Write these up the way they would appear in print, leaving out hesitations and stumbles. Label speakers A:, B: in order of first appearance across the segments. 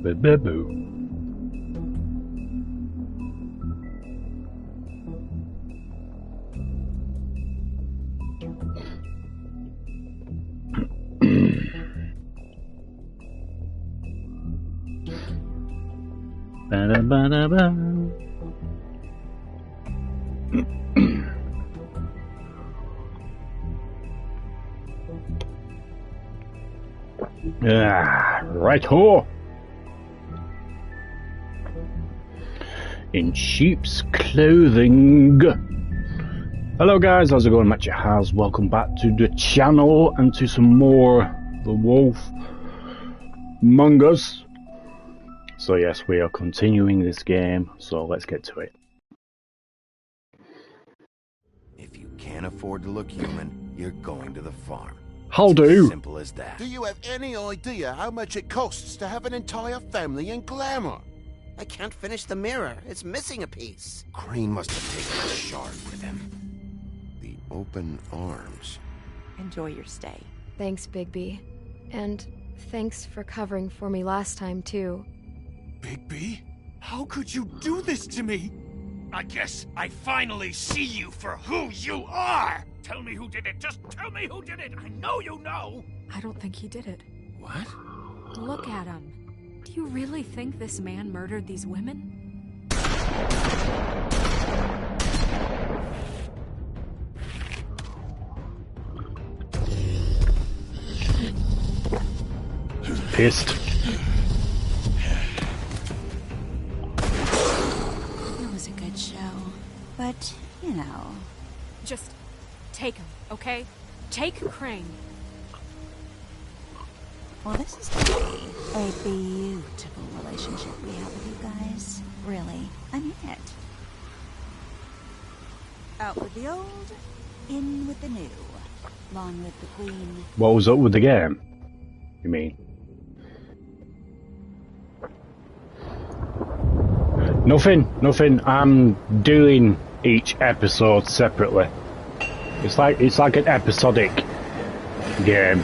A: Boo. Ba-da-ba-da-ba. Right-ho! In sheep's clothing. Hello guys, how's it going? HatCHeTHaZ. Welcome back to the channel and to some more The Wolf Among Us. So yes, we are continuing this game, so let's get to it.
B: If you can't afford to look human, you're going to the farm.
A: How
B: It's
A: do?
B: as simple as that.
C: Do you have any idea how much it costs to have an entire family in glamour?
D: I can't finish the mirror. It's missing a piece.
B: Crane must have taken a shard with him.
C: The open arms.
E: Enjoy your stay.
F: Thanks, Bigby. And thanks for covering for me last time, too.
G: Bigby? How could you do this to me? I guess I finally see you for who you are! Tell me who did it! Just tell me who did it! I know you know!
E: I don't think he did it.
B: What?
E: Look at him. Do you really think this man murdered these women?
A: Pissed.
H: It was a good show, but, you know...
E: Just take him, okay? Take Crane.
H: Well, this is gonna be a beautiful relationship we have with you guys. Really, I mean it. Out with the old, in with the new. Long with the queen.
A: What was up with the game? You mean? Nothing. I'm doing each episode separately. It's like an episodic game.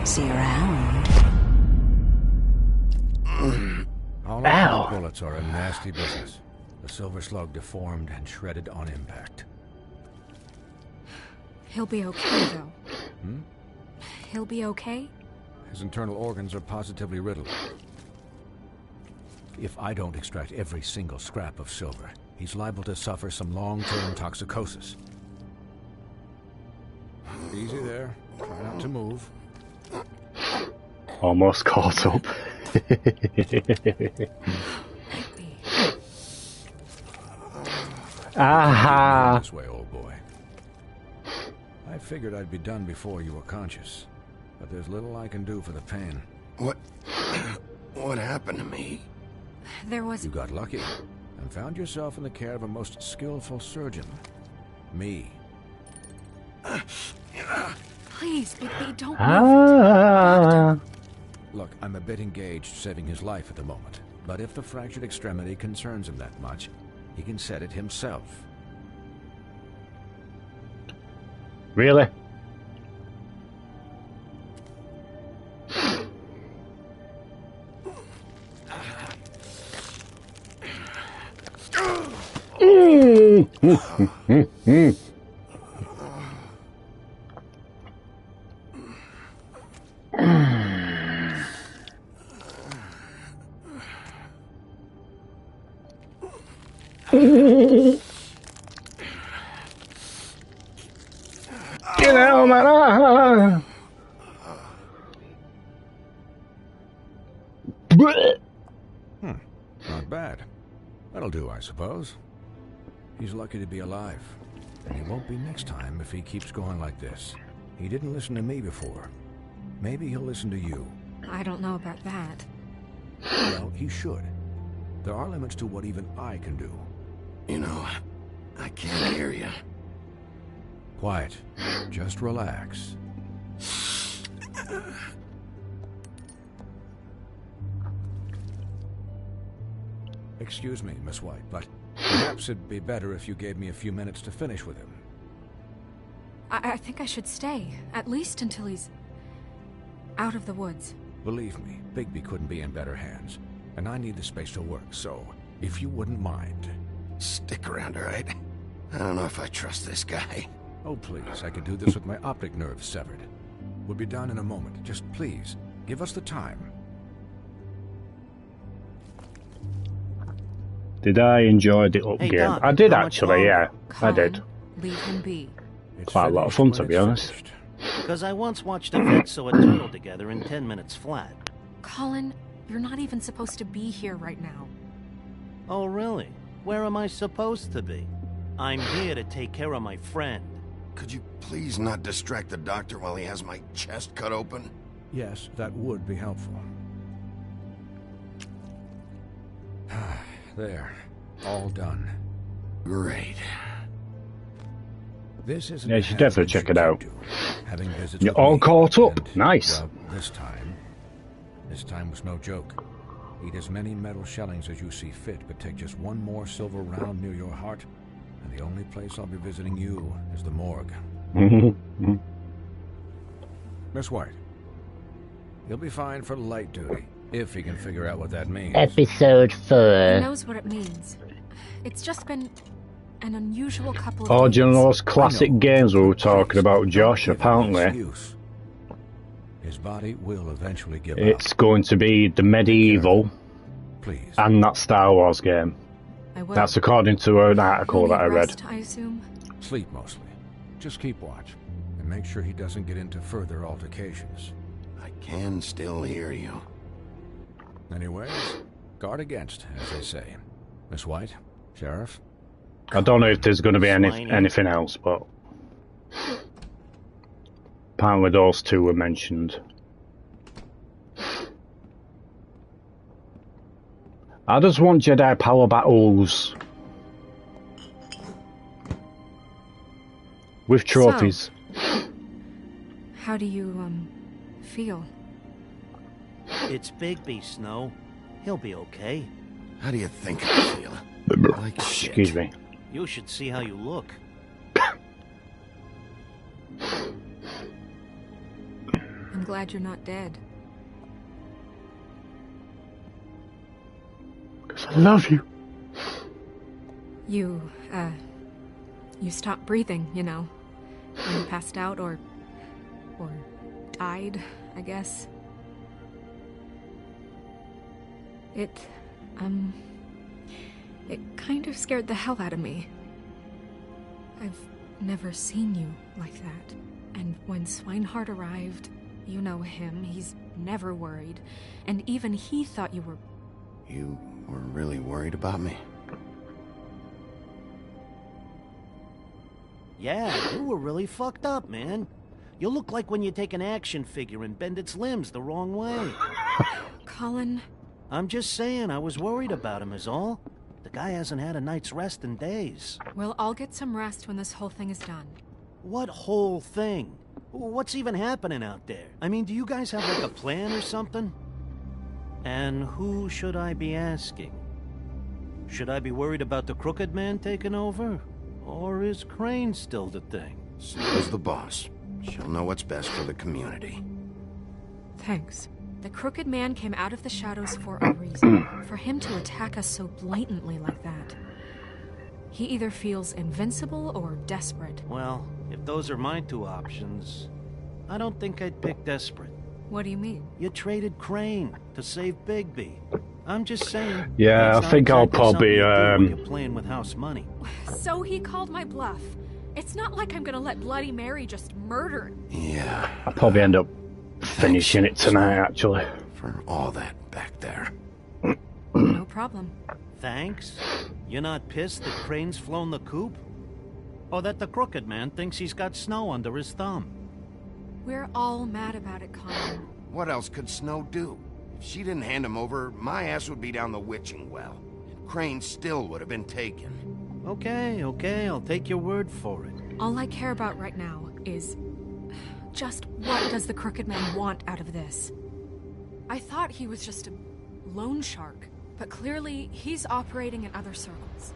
H: See you around.
I: All our bullets are a nasty business. The silver slug deformed and shredded on impact.
E: He'll be okay, though. He'll be okay?
I: His internal organs are positively riddled. If I don't extract every single scrap of silver, he's liable to suffer some long-term toxicosis. Easy there. Try not to move.
A: Almost caught up. Aha!
I: This way, old boy. I figured I'd be done before you were conscious, but there's little I can do for the pain.
B: What happened to me?
E: There was...
I: You got lucky and found yourself in the care of a most skillful surgeon. Me.
E: Please, Bigby, don't move.
I: Look, I'm a bit engaged saving his life at the moment, but if the fractured extremity concerns him that much, he can set it himself.
A: Really? Get out, man!
I: Not bad. That'll do, I suppose. He's lucky to be alive. And he won't be next time if he keeps going like this. He didn't listen to me before. Maybe he'll listen to you.
E: I don't know about that.
I: Well, he should. There are limits to what even I can do.
B: You know, I can't hear you.
I: Quiet. Just relax. Excuse me, Miss White, but perhaps it'd be better if you gave me a few minutes to finish with him.
E: I think I should stay, at least until he's out of the woods.
I: Believe me, Bigby couldn't be in better hands, and I need the space to work, so if you wouldn't mind.
B: Stick around, all right? I don't know if I trust this guy.
I: Oh, please, I could do this with my optic nerve severed. We'll be done in a moment. Just please, give us the time.
A: Did I enjoy the up
D: Hey,
A: game?
D: Doc,
A: I did
D: how much
A: actually,
D: longer?
A: yeah. I
E: Colin,
A: did.
E: leave him be.
I: It's
A: Quite a lot of
I: finished
A: fun,
I: when
A: to be
I: it's
A: honest.
I: finished.
J: Because I once watched a vet sew a turtle together in 10 minutes flat.
E: Colin, you're not even supposed to be here right now.
J: Oh, really? Where am I supposed to be? I'm here to take care of my friend.
B: Could you please not distract the doctor while he has my chest cut open?
I: Yes, that would be helpful. There. All done.
B: Great.
I: This isn't
A: Yeah, you should definitely check it out.
I: Having visits
A: You're
I: with
A: all
I: me,
A: caught up.
I: and,
A: Nice.
I: Well, this time was no joke. Eat as many metal shellings as you see fit, but take just one more silver round near your heart, and the only place I'll be visiting you is the morgue. Miss White, you'll be fine for light duty, if you can figure out what that means.
K: Episode 4.
E: He knows what it means. It's just been an unusual couple of
A: Oh,
E: days.
A: do you know those classic games we were talking about, Josh? Apparently,
I: His body will eventually give up.
A: it's going to be the medieval
I: Please.
A: and that Star Wars game.
E: I will.
A: That's according to an article
E: He'll
A: that I
E: need
A: read.
E: rest, I assume.
I: Sleep mostly. Just keep watch, and make sure he doesn't get into further altercations.
B: I can still hear you.
I: Anyways, guard against, as they say. Miss White, Sheriff?
A: I don't know if there's going to be anything else, but apparently those two were mentioned. I just want Jedi power battles with trophies.
E: How do you, feel?
J: It's Bigby, Snow. He'll be okay.
B: How do you think I feel? Like shit.
A: Excuse me.
J: You should see how you look.
E: I'm glad you're not dead.
A: Because I love you.
E: You stopped breathing, you know, when you passed out or died, I guess. It kind of scared the hell out of me. I've never seen you like that. And when Swinehart arrived, you know him, he's never worried. And even he thought you were...
B: You were really worried about me?
J: Yeah, you were really fucked up, man. You look like when you take an action figure and bend its limbs the wrong way.
E: Colin...
J: I'm just saying, I was worried about him is all. The guy hasn't had a night's rest in days.
E: Well, I'll get some rest when this whole thing is done.
J: What whole thing? What's even happening out there? I mean, do you guys have like a plan or something? And who should I be asking? Should I be worried about the Crooked Man taking over? Or is Crane still the thing?
B: Snow's the boss. She'll know what's best for the community.
E: Thanks. The Crooked Man came out of the shadows for a reason. For him to attack us so blatantly like that. He either feels invincible or desperate.
J: Well, if those are my two options, I don't think I'd pick desperate.
E: What do you mean?
J: You traded Crane to save Bigby. I'm just saying.
A: Yeah,
J: that's
A: I think
J: not
A: I'll
J: exactly something
A: probably,
J: you do when you're playing with house money.
E: So he called my bluff. It's not like I'm gonna let Bloody Mary just murder.
B: Yeah.
A: I'll probably end up finishing it tonight, actually.
B: For all that back there.
E: No problem.
J: Thanks? You're not pissed that Crane's flown the coop? Or that the Crooked Man thinks he's got Snow under his thumb?
E: We're all mad about it, Colin.
B: What else could Snow do? If she didn't hand him over, my ass would be down the witching well. And Crane still would have been taken.
J: Okay, I'll take your word for it.
E: All I care about right now is... just what does the Crooked Man want out of this? I thought he was just a loan shark. but clearly he's operating in other circles.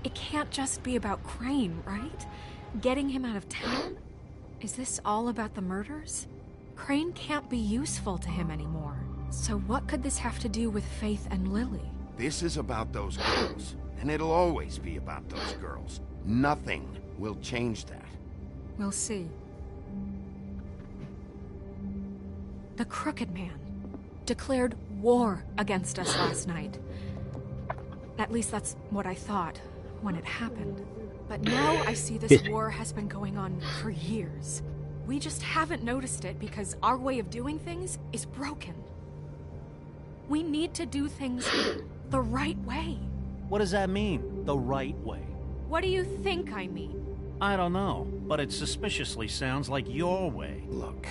E: It can't just be about Crane, right? Getting him out of town? Is this all about the murders? Crane can't be useful to him anymore. So what could this have to do with Faith and Lily?
B: This is about those girls, and it'll always be about those girls. Nothing will change that.
E: We'll see. The Crooked Man declared war against us last night. At least that's what I thought when it happened. But now I see this war has been going on for years. We just haven't noticed it because our way of doing things is broken. We need to do things the right way.
J: What does that mean, the right way?
E: What do you think I mean?
J: I don't know, but it suspiciously sounds like your way.
B: Look,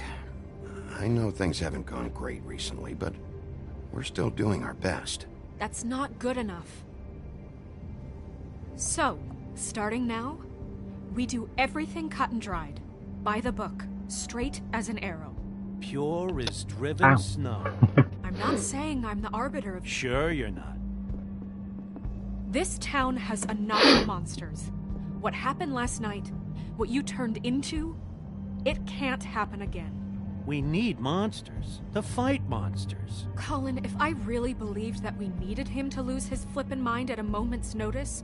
B: I know things haven't gone great recently, but we're still doing our best.
E: That's not good enough. So, starting now, we do everything cut and dried, by the book, straight as an arrow.
J: Pure as driven snow.
E: I'm not saying I'm the arbiter of...
J: Sure you're not.
E: This town has enough monsters. What happened last night, what you turned into, it can't happen again.
J: We need monsters to fight monsters.
E: Colin, if I really believed that we needed him to lose his flippin' mind at a moment's notice,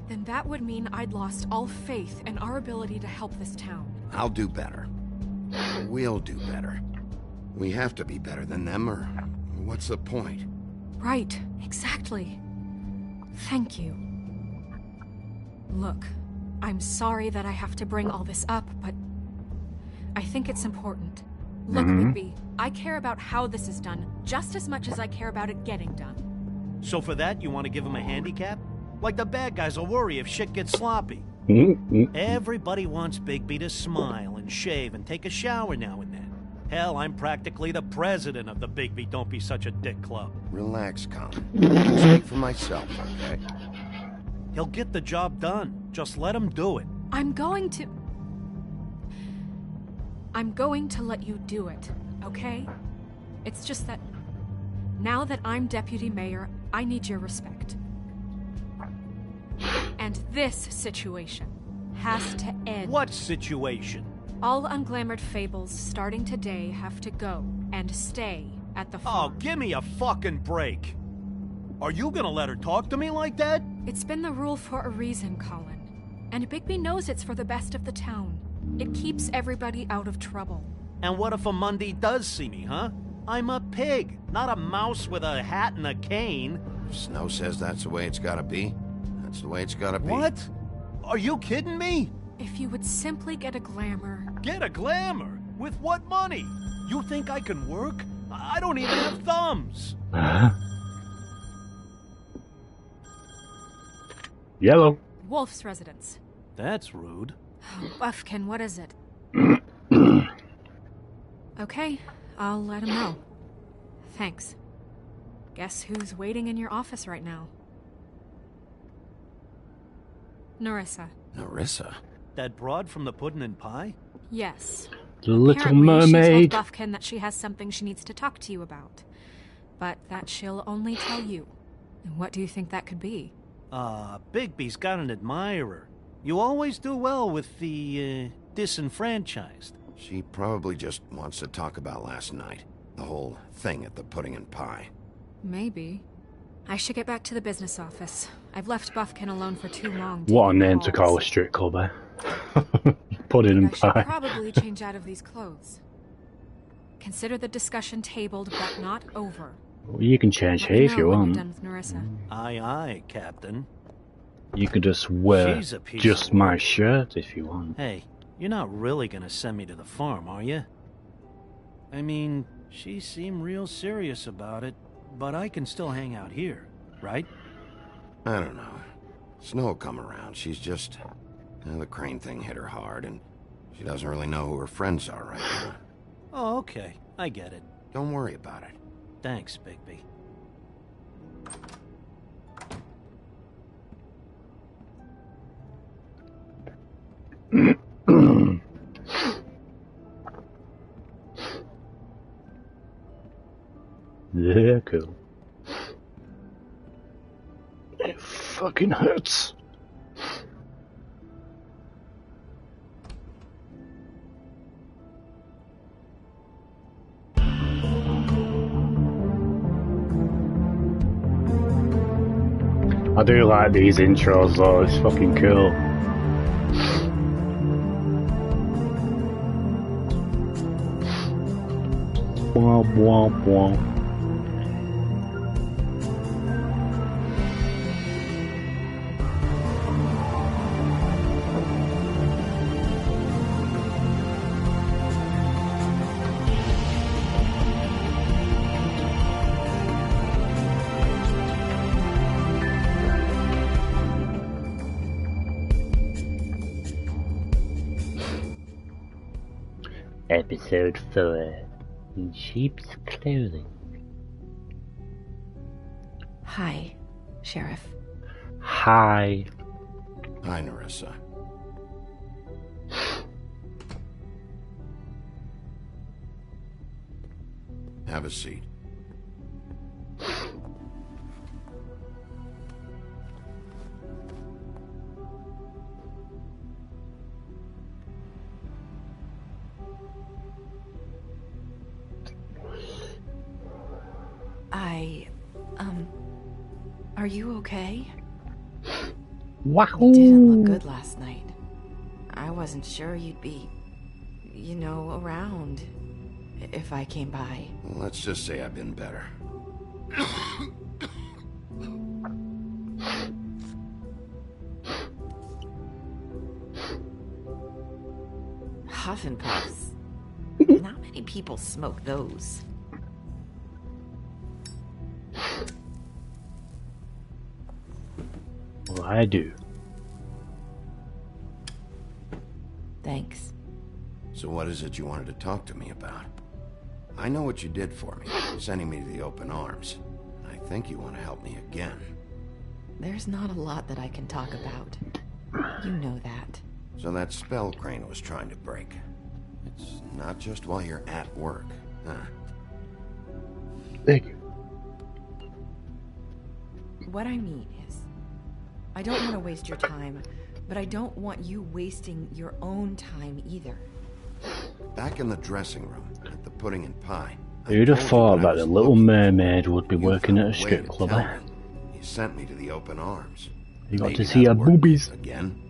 E: then that would mean I'd lost all faith in our ability to help this town.
B: I'll do better. We'll do better. We have to be better than them, or what's the point?
E: Right, exactly. Thank you. Look, I'm sorry that I have to bring all this up, but I think it's important. Look, Bigby, I care about how this is done just as much as I care about it getting done.
J: So for that, you want to give him a handicap? Like the bad guys will worry if shit gets sloppy. Everybody wants Bigby to smile and shave and take a shower now and then. Hell, I'm practically the president of the Bigby Don't Be Such a Dick Club.
B: Relax, Colin. I can speak for myself, okay?
J: He'll get the job done. Just let him do it.
E: I'm going to let you do it, okay? It's just that now that I'm deputy mayor, I need your respect. And this situation has to end.
J: What situation?
E: All unglamored fables starting today have to go and stay at the farm.
J: Oh, give me a fucking break. Are you gonna let her talk to me like that?
E: It's been the rule for a reason, Colin. And Bigby knows it's for the best of the town. It keeps everybody out of trouble.
J: And what if a Monday does see me, huh? I'm a pig, not a mouse with a hat and a cane.
B: If Snow says that's the way it's gotta be, that's the way it's gotta be.
J: What? Are you kidding me?
E: If you would simply get a glamour...
J: Get a glamour? With what money? You think I can work? I don't even have thumbs.
A: Yellow.
E: Wolf's residence.
J: That's rude.
E: Oh, Buffkin, what is it? Okay, I'll let him know. Thanks. Guess who's waiting in your office right now? Narissa.
B: Narissa?
J: That broad from the Puddin' and Pie?
E: Yes.
A: The Little
E: Apparently,
A: Mermaid.
E: She told Buffkin that she has something she needs to talk to you about. But that she'll only tell you. And what do you think that could be?
J: Bigby's got an admirer. You always do well with the, disenfranchised.
B: She probably just wants to talk about last night. The whole thing at the Pudding and Pie.
E: Maybe. I should get back to the business office. I've left Buffkin alone for too long.
A: What a name to call a strip club, eh? Pudding and
E: I should
A: Pie.
E: probably change out of these clothes. Consider the discussion tabled, but not over.
A: Well, you can change here if you want.
E: Done with Narissa.
J: Aye, aye, Captain.
A: You can just wear
J: She's a piece
A: just
J: of
A: my
J: work.
A: shirt if you want.
J: Hey, you're not really gonna send me to the farm, are you? I mean, she seemed real serious about it, but I can still hang out here, right?
B: I don't know. Snow will come around. She's just... the Crane thing hit her hard, and she doesn't really know who her friends are right now.
J: Oh, okay. I get it.
B: Don't worry about it.
J: Thanks, Bigby.
A: Yeah, cool. fucking hurts. I do like these intros though, it's fucking cool. Womp womp womp. Episode 4 in sheep's clothing.
F: Hi, Sheriff.
A: Hi.
B: Hi, Nerissa. Have a seat.
F: Are you okay?
A: Wahoo!
F: You didn't look good last night. I wasn't sure you'd be, you know, around if I came by.
B: Let's just say I've been better.
F: Huff and puffs. Not many people smoke those.
A: Well, I do.
F: Thanks.
B: So what is it you wanted to talk to me about? I know what you did for me, sending me to the open arms. I think you want to help me again.
F: There's not a lot that I can talk about. You know that.
B: So that spell Crane was trying to break. It's not just while you're at work, huh?
A: Thank you.
F: What I mean is, I don't want to waste your time, but I don't want you wasting your own time either.
B: Back in the dressing room at the Pudding and Pie.
A: Who'd have thought that the Little Mermaid would be working at a strip club, eh?
B: You sent me to the open arms.
A: You got
B: Maybe
A: to see her
B: that'll work
A: boobies.
B: again.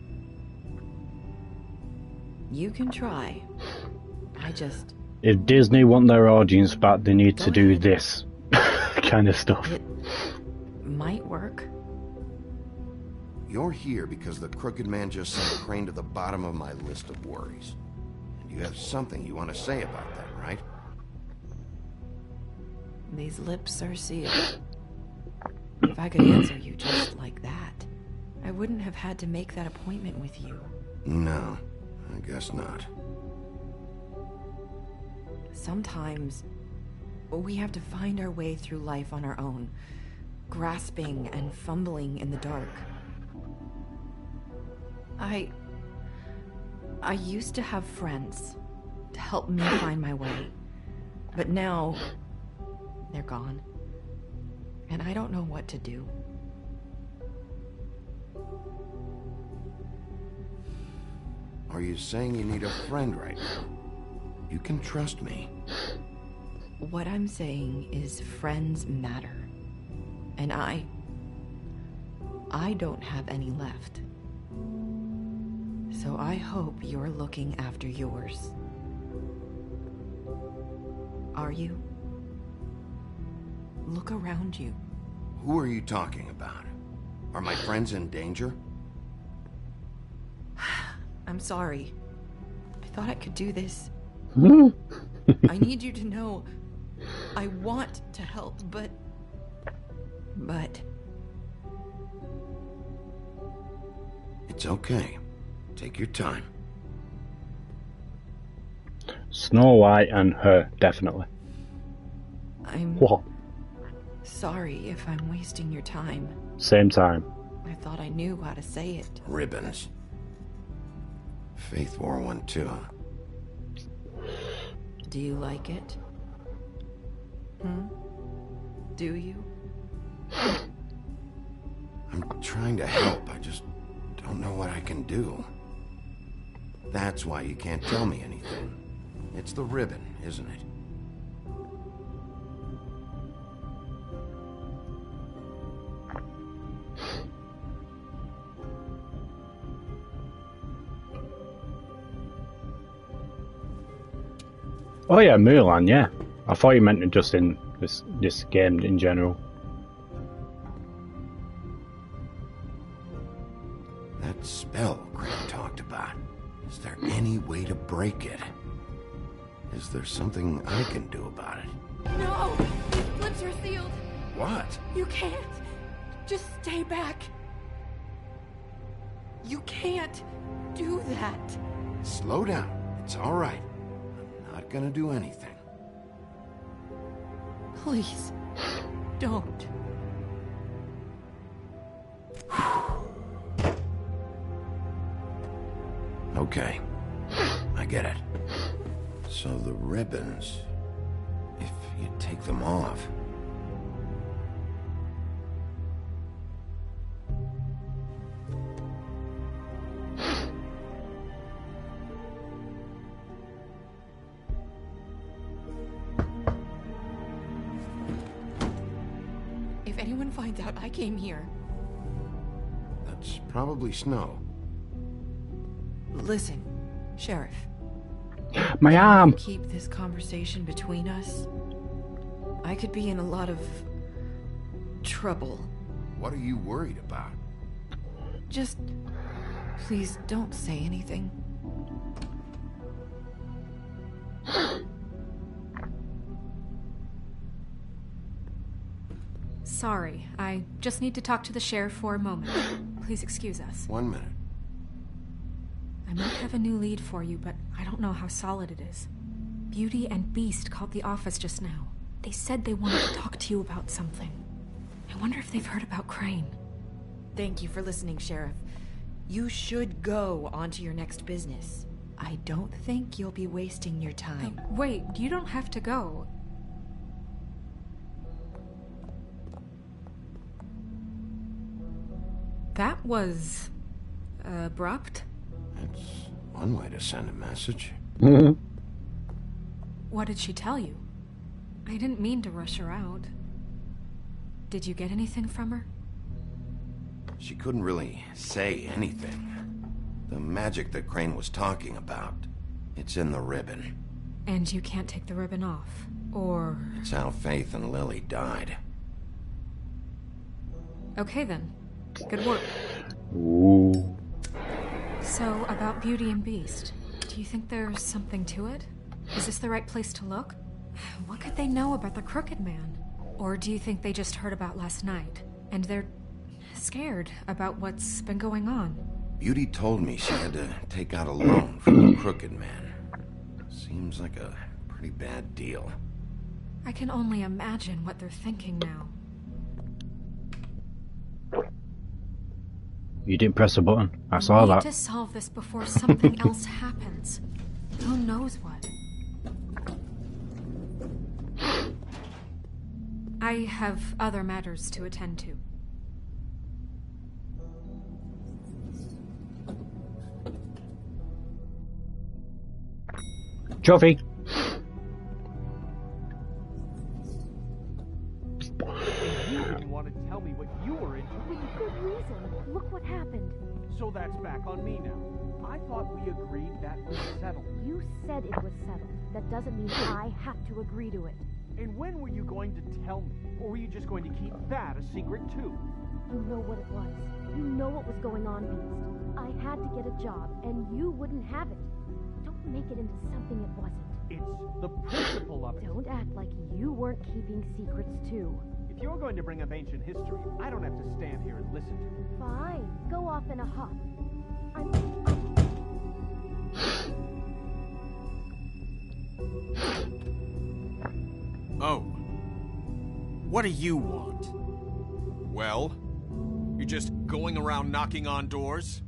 F: You can try. I just...
A: If Disney want their audience back, they need to do this kind of stuff.
F: It might work.
B: You're here because the crooked man just sent Crane to the bottom of my list of worries. And you have something you want to say about that, right?
F: These lips are sealed. If I could answer you just like that, I wouldn't have had to make that appointment with you.
B: No, I guess not.
F: Sometimes we have to find our way through life on our own, grasping and fumbling in the dark. I used to have friends to help me find my way, but now they're gone, and I don't know what to do.
B: Are you saying you need a friend right now? You can trust me.
F: What I'm saying is friends matter, and I don't have any left. So I hope you're looking after yours. Are you? Look around you.
B: Who are you talking about? Are my friends in danger?
F: I'm sorry. I thought I could do this. I need you to know I want to help, but...
B: It's okay. Take your time.
A: Snow White and her, definitely.
F: I'm
A: What?
F: sorry if I'm wasting your time.
A: Same time.
F: I thought I knew how to say it.
B: Ribbons. Faith wore one too.
F: Do you like it? Do you?
B: I'm I'm trying to help. I just don't know what I can do. That's why you can't tell me anything. It's the ribbon, isn't it?
A: Oh yeah, Mulan, yeah. I thought you meant just in this game in general.
B: That spell Crane talked about. Is there any way to break it? Is there something I can do about it?
F: No! These lips are sealed!
B: What?
F: You can't! Just stay back! You can't do that!
B: Slow down. It's all right. I'm not gonna do anything.
F: Please, don't.
B: Okay. I get it. So the ribbons, if you take them off...
F: If anyone finds out I came here...
B: That's probably Snow.
F: Listen, Sheriff.
A: My arm!
F: Keep this conversation between us. I could be in a lot of trouble.
B: What are you worried about?
F: Just please don't say anything.
E: Sorry, I just need to talk to the sheriff for a moment. Please excuse us.
B: 1 minute.
E: I might have a new lead for you, but I don't know how solid it is. Beauty and Beast called the office just now. They said they wanted to talk to you about something. I wonder if they've heard about Crane.
F: Thank you for listening, Sheriff. You should go on to your next business. I don't think you'll be wasting your time.
E: Wait, you don't have to go. That was... abrupt?
B: That's one way to send a message.
E: What did she tell you? I didn't mean to rush her out. Did you get anything from her?
B: She couldn't really say anything. The magic that Crane was talking about, it's in the ribbon.
E: And you can't take the ribbon off, or...
B: It's how Faith and Lily died.
E: Okay then. Good work.
A: Ooh.
E: So, about Beauty and Beast, do you think there's something to it? Is this the right place to look? What could they know about the Crooked Man? Or do you think they just heard about last night, and they're scared about what's been going on?
B: Beauty told me she had to take out a loan from the Crooked Man. Seems like a pretty bad deal.
E: I can only imagine what they're thinking now.
A: You didn't press a button. I saw that.
E: We need to solve this before something else happens. Who knows what? I have other matters to attend to.
A: Trophy.
K: You didn't want to tell me what you were into.
L: With good reason. Look what happened.
K: So that's back on me now. I thought we agreed that was settled.
L: You said it was settled. That doesn't mean I have to agree to it.
K: And when were you going to tell me? Or were you just going to keep that a secret too?
L: You know what it was. You know what was going on, Beast. I had to get a job, and you wouldn't have it. Don't make it into something it wasn't.
K: It's the principle of it.
L: Don't act like you weren't keeping secrets too.
K: If you're going to bring up ancient history, I don't have to stand here and listen to it.
L: Fine. Go off in a huff.
G: Oh. What do you want? Well, you're just going around knocking on doors?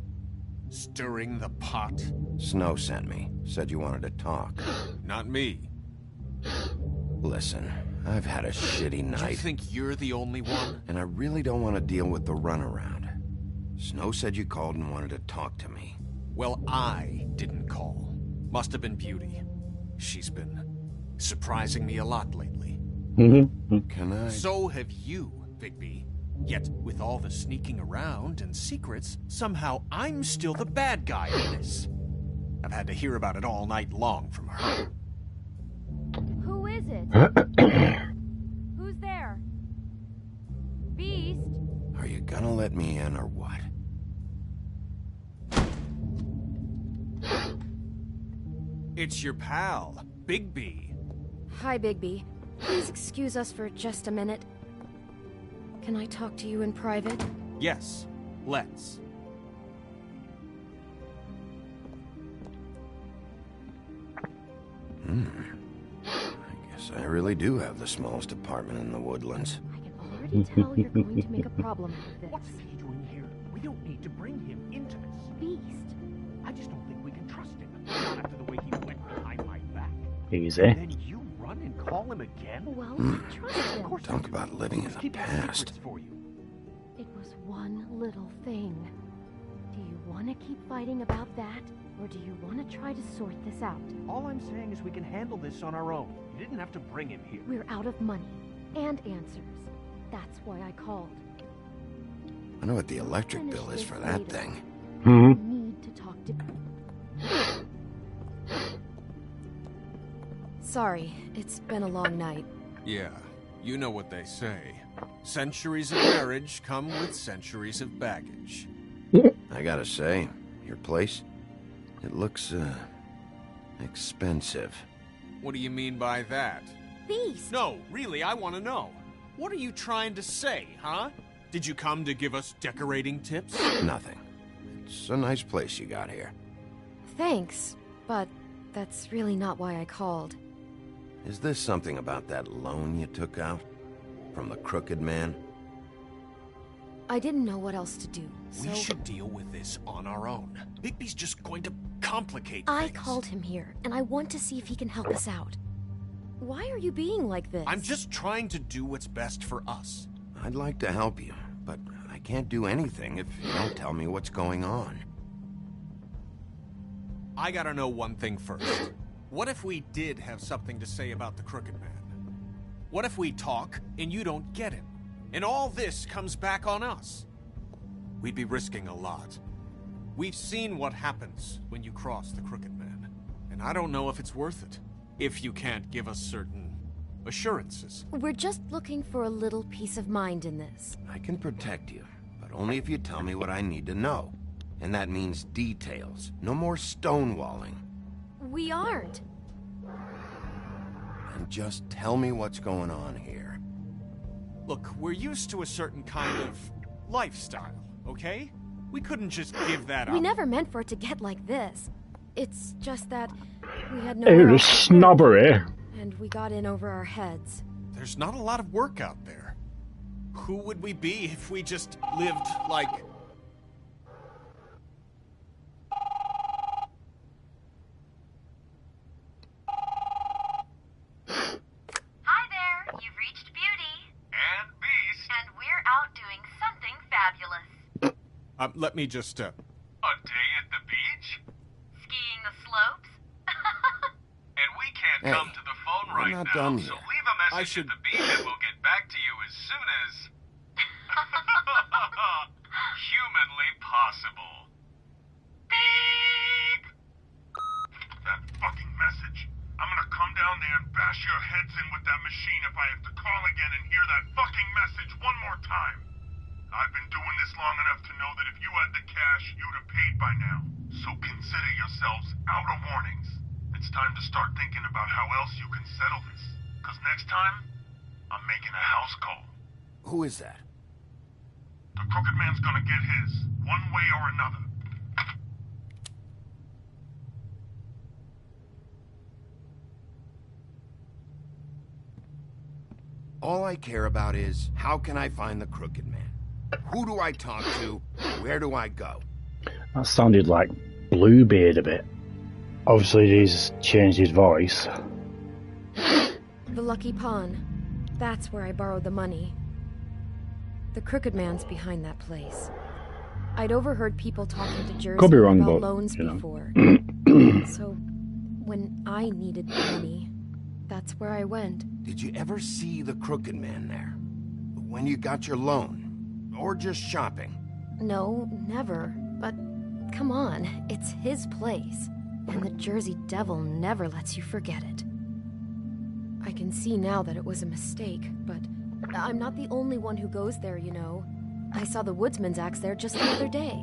G: Stirring the pot?
B: Snow sent me. Said you wanted to talk.
G: Not me.
B: Listen, I've had a shitty night.
G: You think you're the only one?
B: And I really don't want to deal with the runaround. Snow said you called and wanted to talk to me.
G: Well, I didn't call. Must have been Beauty. She's been surprising me a lot lately.
B: Can I?
G: So have you, Bigby. Yet, with all the sneaking around and secrets, somehow I'm still the bad guy in this. I've had to hear about it all night long from her.
L: Who is it? Who's there? Beast?
B: Are you gonna let me in or what?
G: It's your pal, Bigby.
L: Hi, Bigby. Please excuse us for just a minute. Can I talk to you in private?
G: Yes, let's.
B: I guess I really do have the smallest apartment in the Woodlands.
L: I can already tell you're going to make a problem out of this.
K: What's he doing here? We don't need to bring him into this.
L: Beast.
K: I just don't think we can trust him. Not after the way he went behind my back.
A: Easy.
K: And then you run and call him again?
L: Well, trust him.
K: Of course
B: Talk about living in the past.
K: For you.
L: It was one little thing. Do you want to keep fighting about that? Or do you want to try to sort this out?
K: All I'm saying is we can handle this on our own. You didn't have to bring him here.
L: We're out of money. And answers. That's why I called.
B: I know what the electric bill is for that thing.
L: I need to talk to...
E: Sorry, it's been a long night.
G: Yeah, you know what they say. Centuries of marriage come with centuries of baggage.
B: I gotta say, your place, it looks, expensive.
G: What do you mean by that?
L: Beast!
G: No, really, I want to know. What are you trying to say, huh? Did you come to give us decorating tips?
B: Nothing. It's a nice place you got here.
E: Thanks, but that's really not why I called.
B: Is this something about that loan you took out? From the crooked man?
E: I didn't know what else to do, so...
G: We should deal with this on our own. Bigby's just going to complicate
E: I
G: things.
E: called him here, and I want to see if he can help us out. Why are you being like this?
G: I'm just trying to do what's best for us.
B: I'd like to help you, but I can't do anything if you don't tell me what's going on.
G: I gotta know one thing first. What if we did have something to say about the Crooked Man? What if we talk and you don't get him? And all this comes back on us? We'd be risking a lot. We've seen what happens when you cross the Crooked Man. And I don't know if it's worth it. If you can't give us certain assurances.
E: We're just looking for a little peace of mind in this.
B: I can protect you, but only if you tell me what I need to know. And that means details. No more stonewalling.
E: We aren't.
B: And just tell me what's going on here.
G: Look, we're used to a certain kind of lifestyle, okay? We couldn't just give that up.
E: We never meant for it to get like this. It's just that we had no...
A: Oh, the snobbery.
E: And we got in over our heads.
G: There's not a lot of work out there. Who would we be if we just lived like...
M: Hi there, you've reached Beauty. And Beast. And we're out doing something fabulous.
G: Let me just,
M: A day at the beach? Skiing the slopes? And we can't
B: Hey,
M: come to the phone
B: we're
M: right
B: not
M: now,
B: done
M: so
B: yet.
M: leave a message at the beach and we'll get back to you as soon as... humanly possible. Beep! That fucking message. I'm gonna come down there and bash your heads in with that machine if I have to call again and hear that fucking message one more time. I've been doing this long enough to know that if you had the cash, you'd have paid by now. So consider yourselves out of warnings. It's time to start thinking about how else you can settle this. Because next time, I'm making a house call.
B: Who is that?
M: The Crooked Man's gonna get his, one way or another.
B: All I care about is, how can I find the Crooked Man? Who do I talk to? Where do I go?
A: That sounded like Bluebeard a bit. Obviously he's changed his voice.
E: The Lucky Pawn.
L: That's where I borrowed the money. The Crooked Man's behind that place. I'd overheard people talking to Jersey
A: Could be wrong,
L: about
A: but,
L: loans
A: you know.
L: before. So, when I needed money, that's where I went.
B: Did you ever see the Crooked Man there? When you got your loan? Or just shopping?
L: No, never. But, come on, it's his place. And the Jersey Devil never lets you forget it. I can see now that it was a mistake, but I'm not the only one who goes there, you know. I saw the Woodsman's axe there just the other day.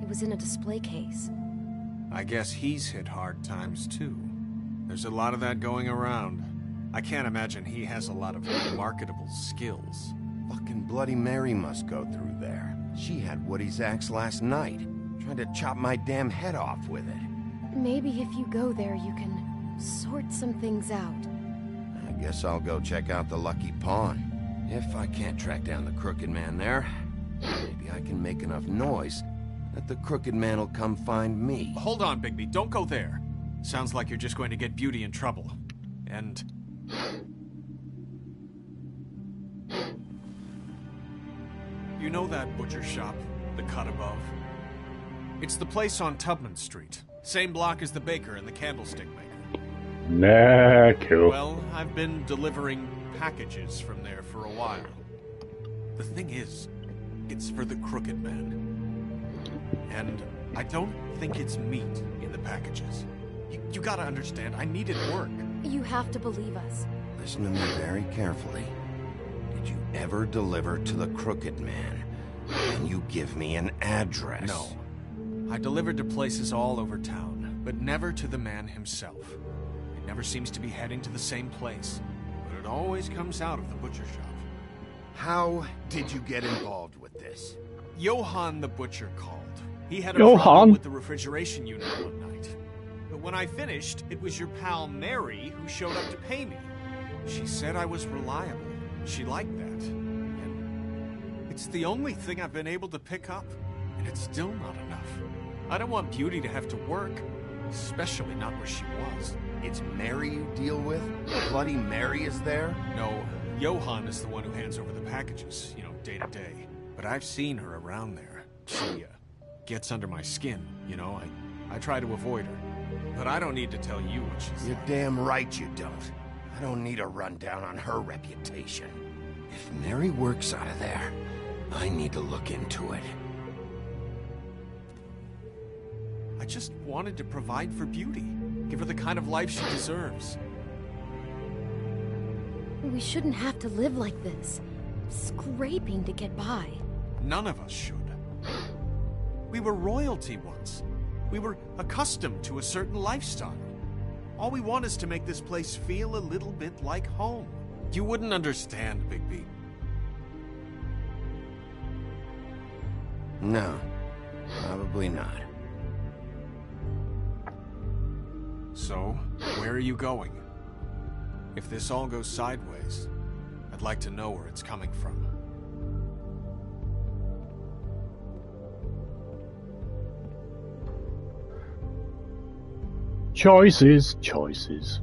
L: It was in a display case.
G: I guess he's hit hard times, too. There's a lot of that going around. I can't imagine he has a lot of marketable skills.
B: Fucking Bloody Mary must go through there. She had Woody's axe last night, trying to chop my damn head off with it.
L: Maybe if you go there, you can sort some things out.
B: I guess I'll go check out the Lucky Pawn. If I can't track down the Crooked Man there, maybe I can make enough noise that the Crooked Man will come find me.
G: Hold on, Bigby. Don't go there. Sounds like you're just going to get Beauty in trouble. And... you know that butcher shop, the cut above? It's the place on Tubman Street. Same block as the baker and the candlestick maker.
A: Nah, cool.
G: Well, I've been delivering packages from there for a while. The thing is, it's for the Crooked Man. And I don't think it's meat in the packages. You gotta understand, I needed work.
L: You have to believe us.
B: Listen to me very carefully. Did you ever deliver to the Crooked Man? Can you give me an address?
G: No. I delivered to places all over town, but never to the man himself. It never seems to be heading to the same place, but it always comes out of the butcher shop.
B: How did you get involved with this?
G: Johann the butcher called. He had a problem with the refrigeration unit one night. But when I finished, it was your pal Mary who showed up to pay me. She said I was reliable. She liked that. And it's the only thing I've been able to pick up, and it's still not enough. I don't want Beauty to have to work, especially not where she was.
B: It's Mary you deal with? Bloody Mary is there?
G: No, Johann is the one who hands over the packages, you know, day to day. But I've seen her around there. She, gets under my skin, you know. I try to avoid her. But I don't need to tell you what she's
B: You're
G: like.
B: damn right you don't. I don't need a rundown on her reputation. If Mary works out of there, I need to look into it.
G: I just wanted to provide for Beauty. Give her the kind of life she deserves.
L: We shouldn't have to live like this. Scraping to get by.
G: None of us should. We were royalty once. We were accustomed to a certain lifestyle. All we want is to make this place feel a little bit like home. You wouldn't understand, Bigby.
B: No, probably not.
G: So, where are you going? If this all goes sideways, I'd like to know where it's coming from.
A: Choices, choices.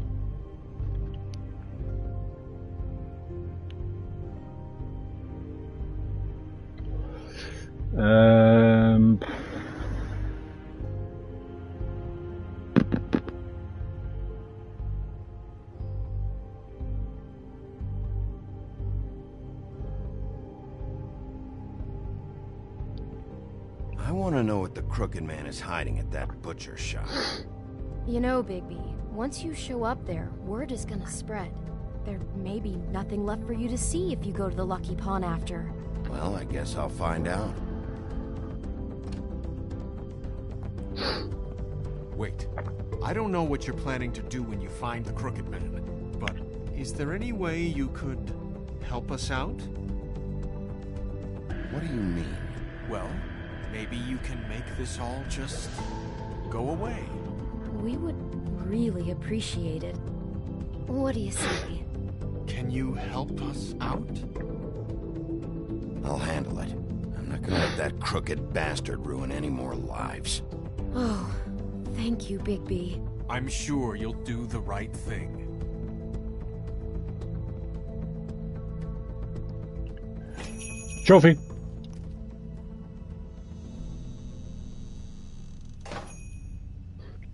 B: I want to know what the Crooked Man is hiding at that butcher shop.
L: You know, Bigby, once you show up there, word is gonna spread. There may be nothing left for you to see if you go to the Lucky Pawn after.
B: Well, I guess I'll find out.
G: Wait, I don't know what you're planning to do when you find the Crooked Man, but is there any way you could help us out?
B: What do you mean?
G: Well, maybe you can make this all just go away.
L: We would really appreciate it. What do you say?
G: Can you help us out?
B: I'll handle it. I'm not gonna let that crooked bastard ruin any more lives.
L: Oh, thank you, Bigby.
G: I'm sure you'll do the right thing.
A: Trophy.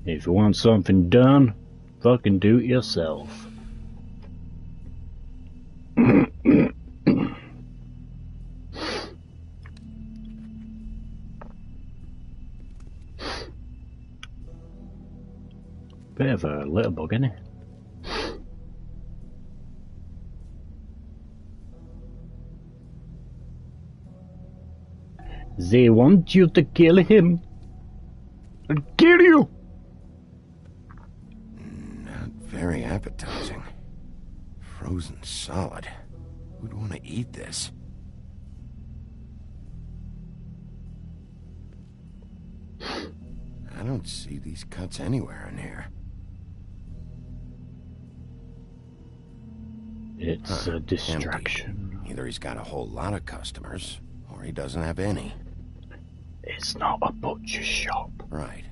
A: If you want something done, fucking do it yourself. Bit of a little bug, isn't it? They want you to kill him. I'll kill you!
B: Not very appetizing. Frozen solid. Who'd want to eat this? I don't see these cuts anywhere in here.
A: It's a distraction.
B: Empty. Either he's got a whole lot of customers, or he doesn't have any.
A: It's not a butcher shop.
B: Right.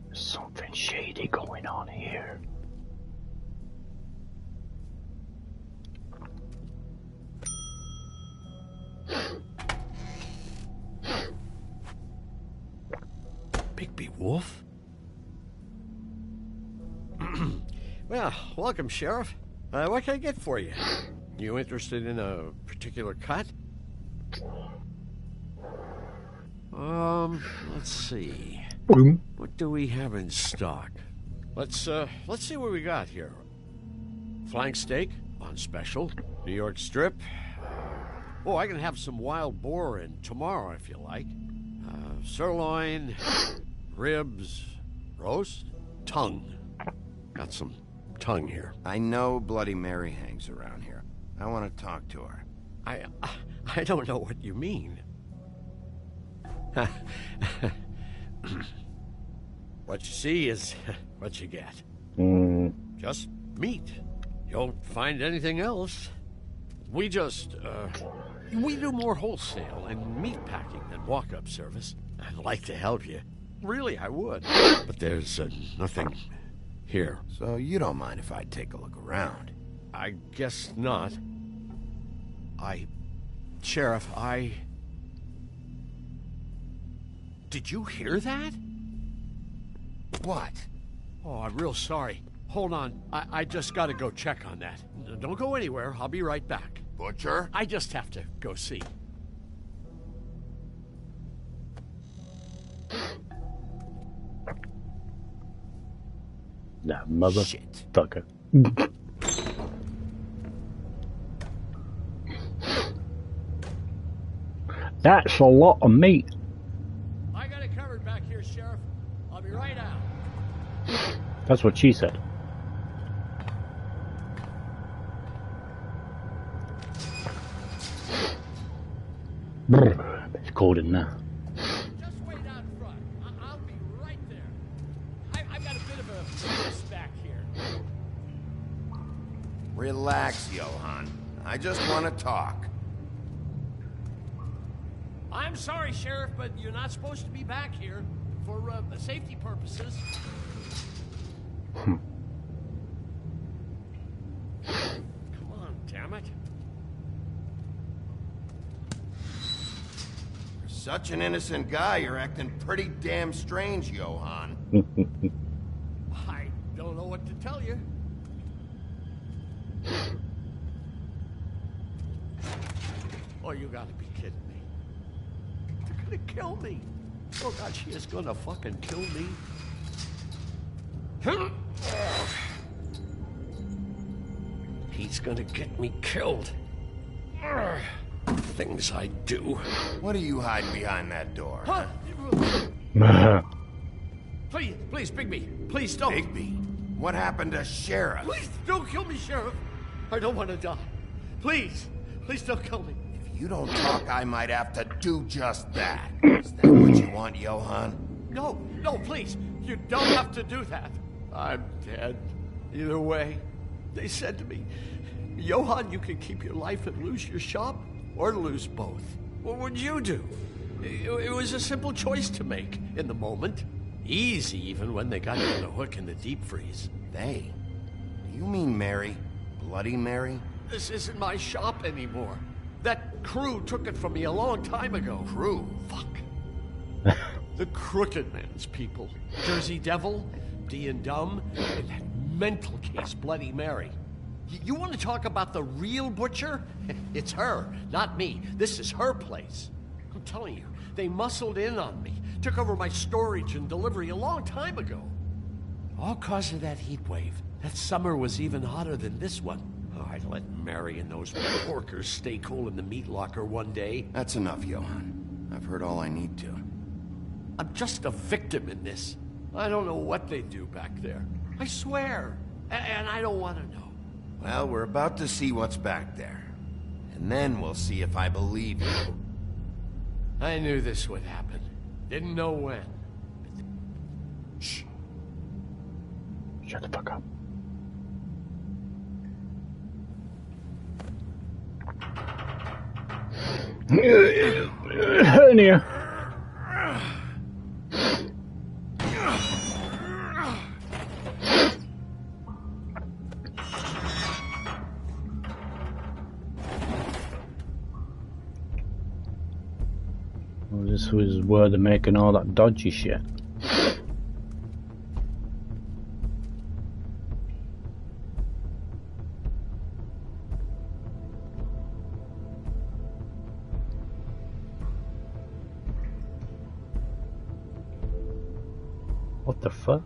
A: There's something shady going on here.
N: Bigby Wolf? Well, welcome, Sheriff. What can I get for you? You interested in a particular cut? Let's see. What do we have in stock? Let's see what we got here. Flank steak on special. New York strip. Oh, I can have some wild boar in tomorrow if you like. Sirloin, ribs, roast, tongue. Got some tongue here.
B: I know Bloody Mary hangs around here. I want to talk to her.
N: I don't know what you mean. What you see is what you get. Just meat. You won't find anything else. We just, we do more wholesale and meat packing than walk-up service. I'd like to help you. Really, I would. But there's nothing here.
B: So you don't mind if I take a look around?
N: I guess not. Sheriff, Did you hear that?
B: What?
N: Oh, I'm real sorry. Hold on. I just gotta go check on that. Don't go anywhere. I'll be right back.
B: Butcher?
N: I just have to go see.
A: That motherfucker. That's a lot of meat.
N: I got it covered back here, Sheriff. I'll be right out.
A: That's what she said. Brr, it's cold in there.
N: Just wait out front. I'll be right there. I've got a bit of a mess back here.
B: Relax, Johan. I just want to talk.
N: I'm sorry, Sheriff, but you're not supposed to be back here for safety purposes.
A: Hmm.
N: Come on, damn it.
B: For such an innocent guy, you're acting pretty damn strange, Johan.
N: I don't know what to tell you. Oh, you gotta be kidding me. They're gonna kill me. Oh God, she is gonna fucking kill me. He's gonna get me killed. Things I do.
B: What are you hiding behind that door?
N: Huh? Please, Bigby. Please don't.
B: Bigby? What happened to Sheriff?
N: Please don't kill me, Sheriff. I don't want to die. Please don't kill me.
B: If you don't talk, I might have to do just that. Is that what you want, Johan?
N: No, please. You don't have to do that. I'm dead. Either way. They said to me, Johan, you can keep your life and lose your shop, or lose both. What would you do? It was a simple choice to make in the moment. Easy, even when they got you on the hook in the deep freeze.
B: They? Do you mean Mary? Bloody Mary?
N: This isn't my shop anymore. That crew took it from me a long time ago.
B: Crew?
N: Fuck. The Crooked Man's people. Jersey Devil, D and Dumb, and that mental case Bloody Mary. You want to talk about the real butcher? It's her, not me. This is her place. I'm telling you, they muscled in on me. Took over my storage and delivery a long time ago. All cause of that heat wave. That summer was even hotter than this one. Oh, I'd let Mary and those porkers stay cool in the meat locker one day.
B: That's enough, Johan. I've heard all I need to.
N: I'm just a victim in this. I don't know what they do back there. I swear. And I don't want to know.
B: Well, we're about to see what's back there. And then we'll see if I believe you.
N: I knew this would happen. Didn't know when.
A: Shh. Shut the fuck up. Hernia. Well, this was where they're making all that dodgy shit. What the fuck?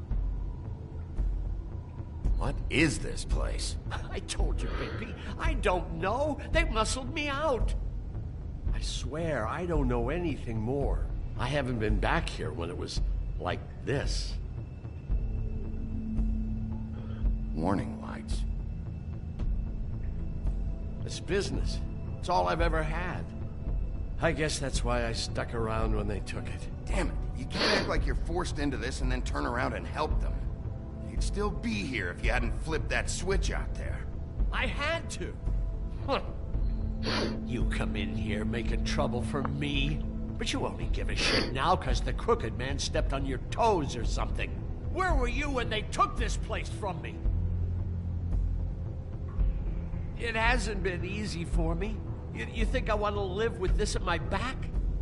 B: What is this place?
N: I told you, baby. I don't know. They muscled me out. I swear, I don't know anything more. I haven't been back here when it was like this.
B: Warning lights.
N: It's business. It's all I've ever had. I guess that's why I stuck around when they took it.
B: Damn it. You can't act like you're forced into this and then turn around and help them. You'd still be here if you hadn't flipped that switch out there.
N: I had to. Huh. You come in here making trouble for me, but you only give a shit now because the Crooked Man stepped on your toes or something. Where were you when they took this place from me? It hasn't been easy for me. You think I want to live with this at my back?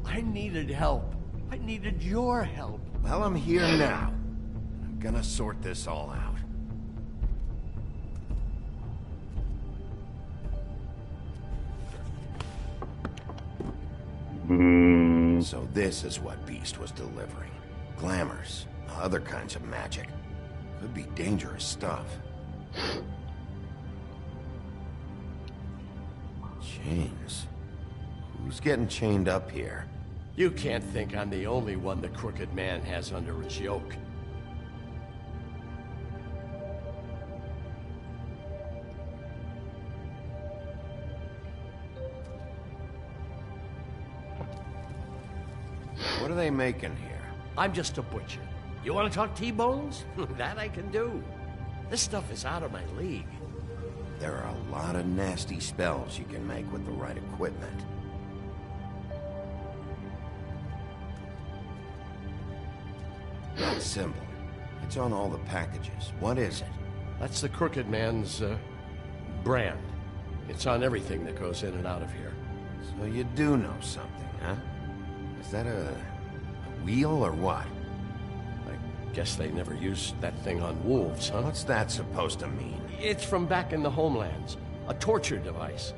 N: I needed help. I needed your help.
B: Well, I'm here now. I'm gonna sort this all out. So this is what Beast was delivering. Glamours, other kinds of magic. Could be dangerous stuff. Chains. Who's getting chained up here?
N: You can't think I'm the only one the Crooked Man has under his yoke.
B: What are they making here?
N: I'm just a butcher. You want to talk T-bones? That I can do. This stuff is out of my league.
B: There are a lot of nasty spells you can make with the right equipment. That symbol. It's on all the packages. What is it?
N: That's the Crooked Man's, brand. It's on everything that goes in and out of here.
B: So you do know something, huh? Is that a wheel or what?
N: I guess they never used that thing on wolves, huh?
B: What's that supposed to mean?
N: It's from back in the homelands. A torture device.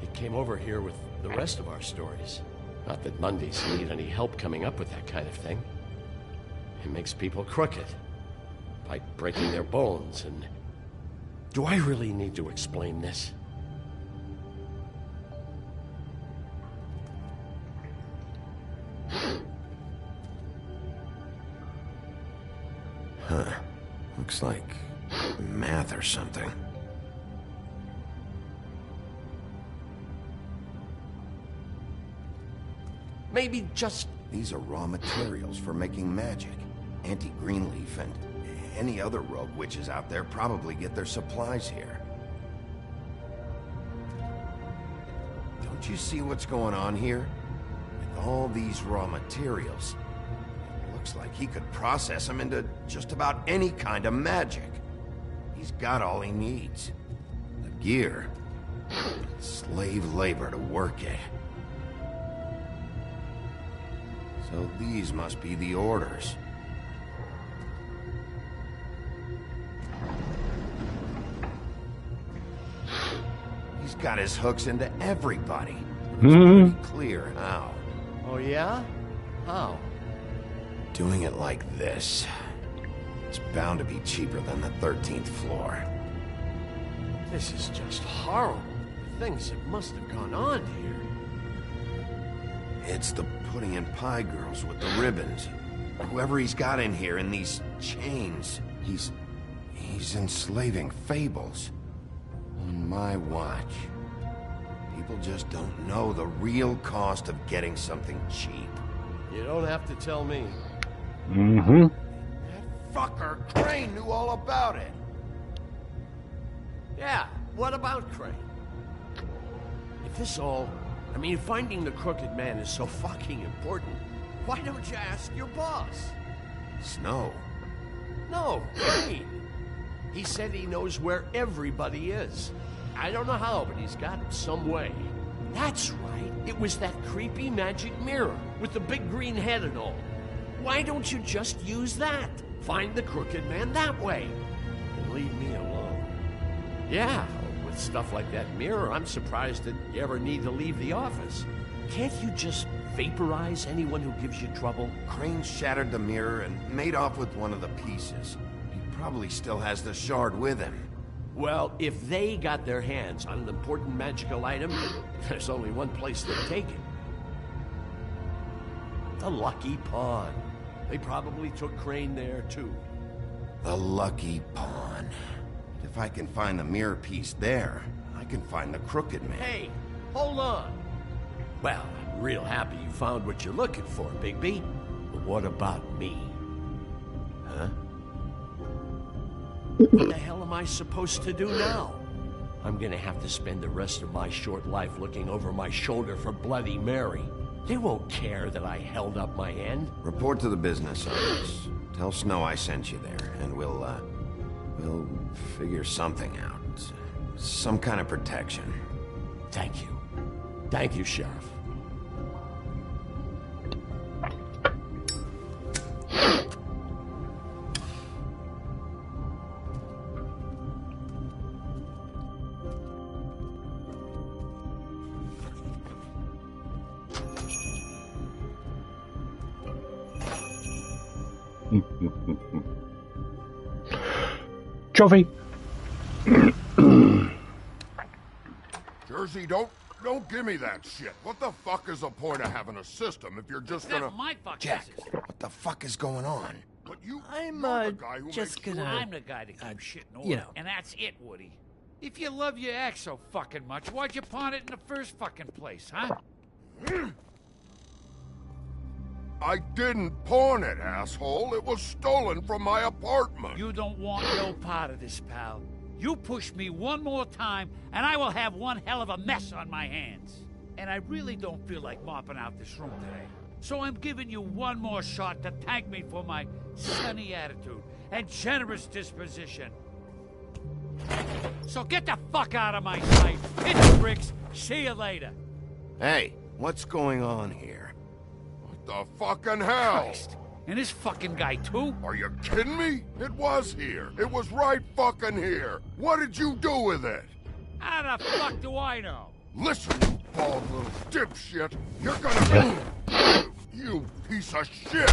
N: It came over here with the rest of our stories. Not that Mundies need any help coming up with that kind of thing. It makes people crooked. By breaking their bones and... Do I really need to explain this?
B: Huh. Looks like math or something.
N: Maybe just...
B: These are raw materials for making magic. Auntie Greenleaf and any other rogue witches out there probably get their supplies here. Don't you see what's going on here? With all these raw materials, it looks like he could process them into just about any kind of magic. He's got all he needs. The gear, Slave labor to work it. So these must be the orders. He's got his hooks into everybody. It's pretty clear how.
N: Oh, yeah? How?
B: Doing it like this. It's bound to be cheaper than the 13th floor.
N: This is just horrible. The things that must have gone on here.
B: It's the pudding and pie girls with the ribbons. Whoever he's got in here in these chains, he's enslaving fables. On my watch. People just don't know the real cost of getting something cheap.
N: You don't have to tell me.
A: Mm-hmm.
B: That fucker Crane knew all about it.
N: Yeah, what about Crane? If this all... I mean, finding the Crooked Man is so fucking important, why don't you ask your boss?
B: Snow?
N: No, Crane. He said he knows where everybody is. I don't know how, but he's got it some way. That's right. It was that creepy magic mirror with the big green head and all. Why don't you just use that? Find the Crooked Man that way. And leave me alone. Yeah, with stuff like that mirror, I'm surprised that you ever need to leave the office. Can't you just vaporize anyone who gives you trouble?
B: Crane shattered the mirror and made off with one of the pieces. He probably still has the shard with him.
N: Well, if they got their hands on an important magical item, there's only one place to take it. The Lucky Pawn. They probably took Crane there, too.
B: The Lucky Pawn. If I can find the mirror piece there, I can find the Crooked Man.
N: Hey, hold on. Well, I'm real happy you found what you're looking for, Bigby. But what about me? Huh? What the hell am I supposed to do now? I'm gonna have to spend the rest of my short life looking over my shoulder for Bloody Mary. They won't care that I held up my end.
B: Report to the business office. Tell Snow I sent you there, and we'll figure something out. Some kind of protection.
N: Thank you. Thank you, Sheriff.
A: Trophy.
M: Jersey, don't give me that shit. What the fuck is the point of having a system if you're just gonna...
O: my fucking
B: Jack,
O: system.
B: what the fuck is going on?
M: But you...
O: I'm
M: you're the guy who
O: just
M: makes
O: gonna...
M: sure-
O: I'm the guy to keep shit in order.
M: you know.
O: And that's it, Woody. If you love your ex so fucking much, why'd you pawn it in the first fucking place, huh?
M: I didn't pawn it, asshole. It was stolen from my apartment.
O: You don't want no part of this, pal. You push me one more time, and I will have one hell of a mess on my hands. And I really don't feel like mopping out this room today. So I'm giving you one more shot to thank me for my sunny attitude and generous disposition. So get the fuck out of my sight. Hit the bricks. See you later.
B: Hey, what's going on here?
M: What the fucking hell?
O: Christ. And this fucking guy, too?
M: Are you kidding me? It was here. It was right fucking here. What did you do with it?
O: How the fuck do I know?
M: Listen, you bald little dipshit. You're gonna... You piece of shit!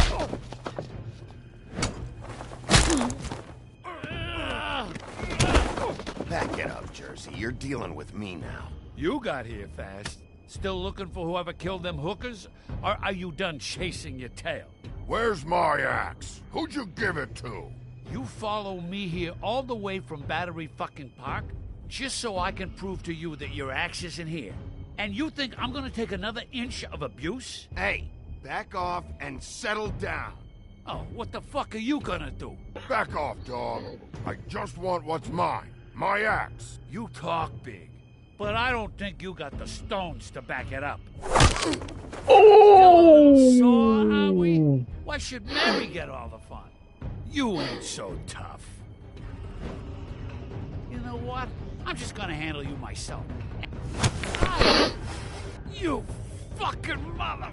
B: Back it up, Jersey. You're dealing with me now.
O: You got here fast. Still looking for whoever killed them hookers? Or are you done chasing your tail?
M: Where's my axe? Who'd you give it to?
O: You follow me here all the way from Battery fucking Park just so I can prove to you that your axe isn't here. And you think I'm gonna take another inch of abuse?
M: Hey, back off and settle down.
O: Oh, what the fuck are you gonna do?
M: Back off, dog. I just want what's mine. My axe.
O: You talk big, but I don't think you got the stones to back it up.
A: Oh!
O: So are we? Why should Mary get all the fun? You ain't so tough. You know what? I'm just gonna handle you myself. You fucking mother...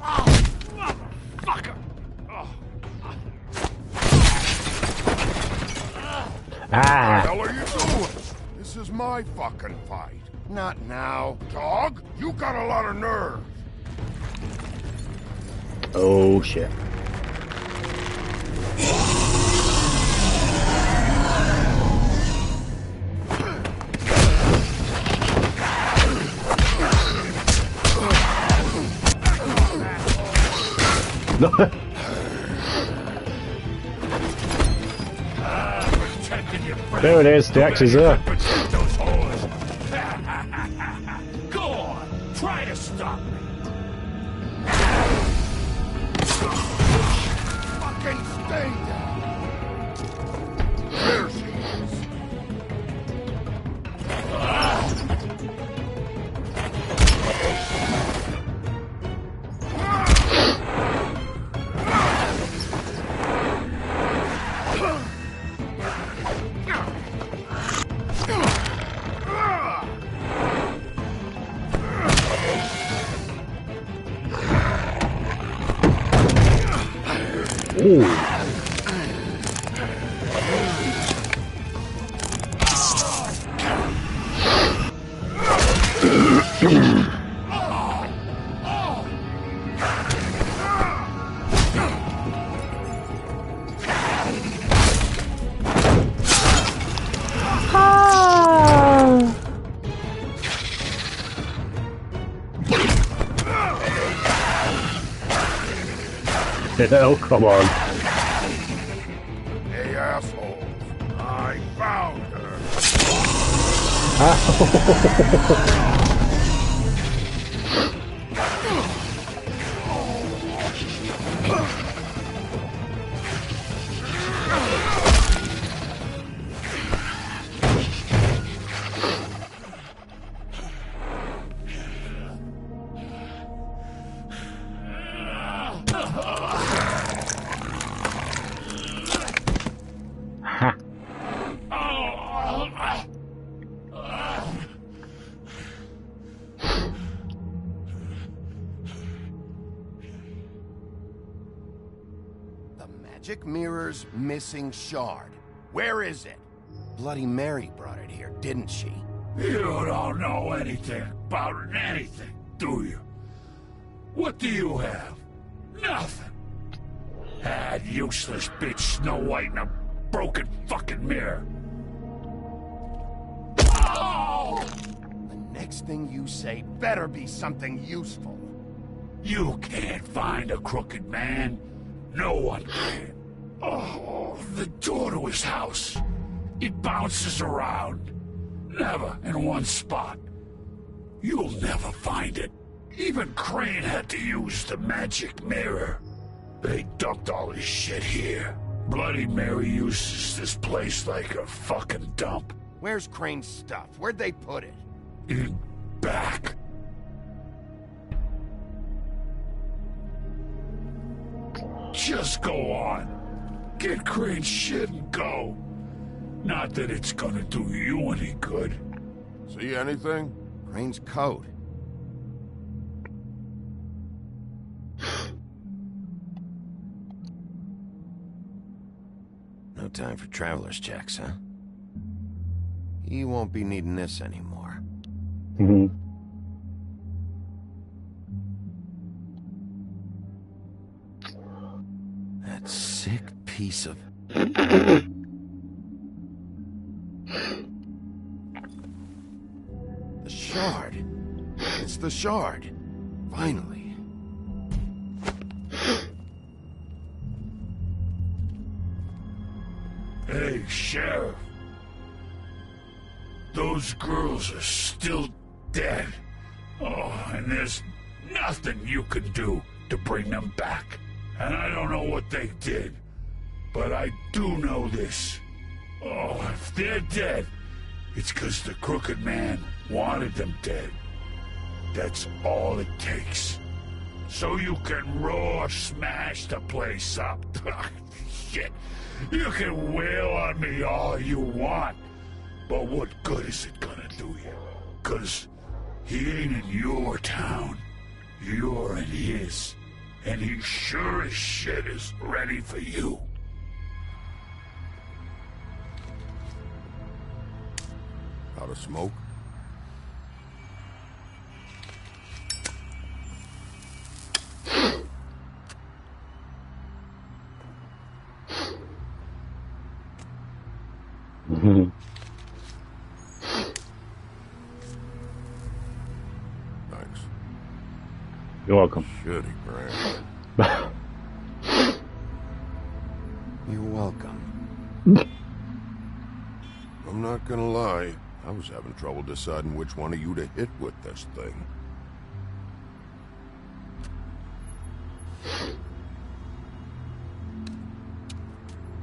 O: Oh, motherfucker!
B: What the hell are you doing? This is my fucking fight. Not now. Dog, you got a lot of nerve.
A: Oh shit. There it is, the axe is there.
O: Go on, try to stop me.
B: Fucking stay down. There she is.
A: Ooh. Oh, come on.
B: Hey, asshole. I found her. Magic mirror's missing shard. Where is it? Bloody Mary brought it here, didn't she?
O: You don't know anything about anything, do you? What do you have? Nothing. That useless bitch Snow White in a broken fucking mirror. Oh!
B: The next thing you say better be something useful.
O: You can't find a crooked man. No one can. Oh, the door to his house. It bounces around. Never in one spot. You'll never find it. Even Crane had to use the magic mirror. They dumped all his shit here. Bloody Mary uses this place like a fucking dump.
B: Where's Crane's stuff? Where'd they put it?
O: In back. Just go on. Get Crane's shit and go. Not that it's gonna do you any good.
B: See anything? Crane's coat. No time for traveler's checks, huh? You won't be needing this anymore.
A: Mm-hmm.
B: That sick piece of... The shard. It's the shard. Finally.
O: Hey, Sheriff. Those girls are still dead. Oh, and there's nothing you can do to bring them back. And I don't know what they did, but I do know this. Oh, if they're dead, it's 'cause the Crooked Man wanted them dead. That's all it takes. So you can raw smash the place up. Shit. You can wail on me all you want, but what good is it gonna
P: do you? 'Cause he ain't in your town. You're in his. And he sure as shit is ready for you.
B: Out of smoke? Thanks.
A: You're welcome.
B: Shitty brand. You're welcome. I'm not gonna lie. I was having trouble deciding which one of you to hit with this thing.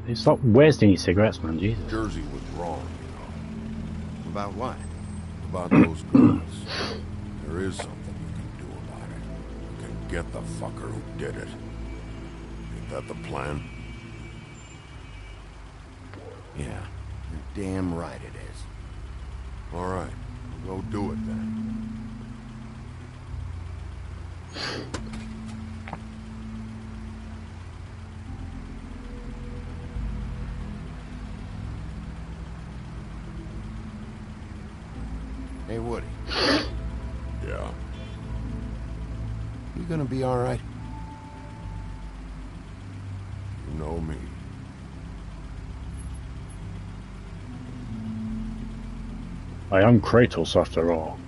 A: Hey, stop wasting your cigarettes, man. Jesus.
B: Jersey was wrong, you know.
D: About what?
B: About those girls. There is something you can do about it. You can get the fucker who did it. Ain't that the plan? Yeah, you're damn right it is. All right, we'll go do it then. Hey, Woody.
P: Yeah?
B: You gonna be all right? You know me.
A: I am Kratos after all.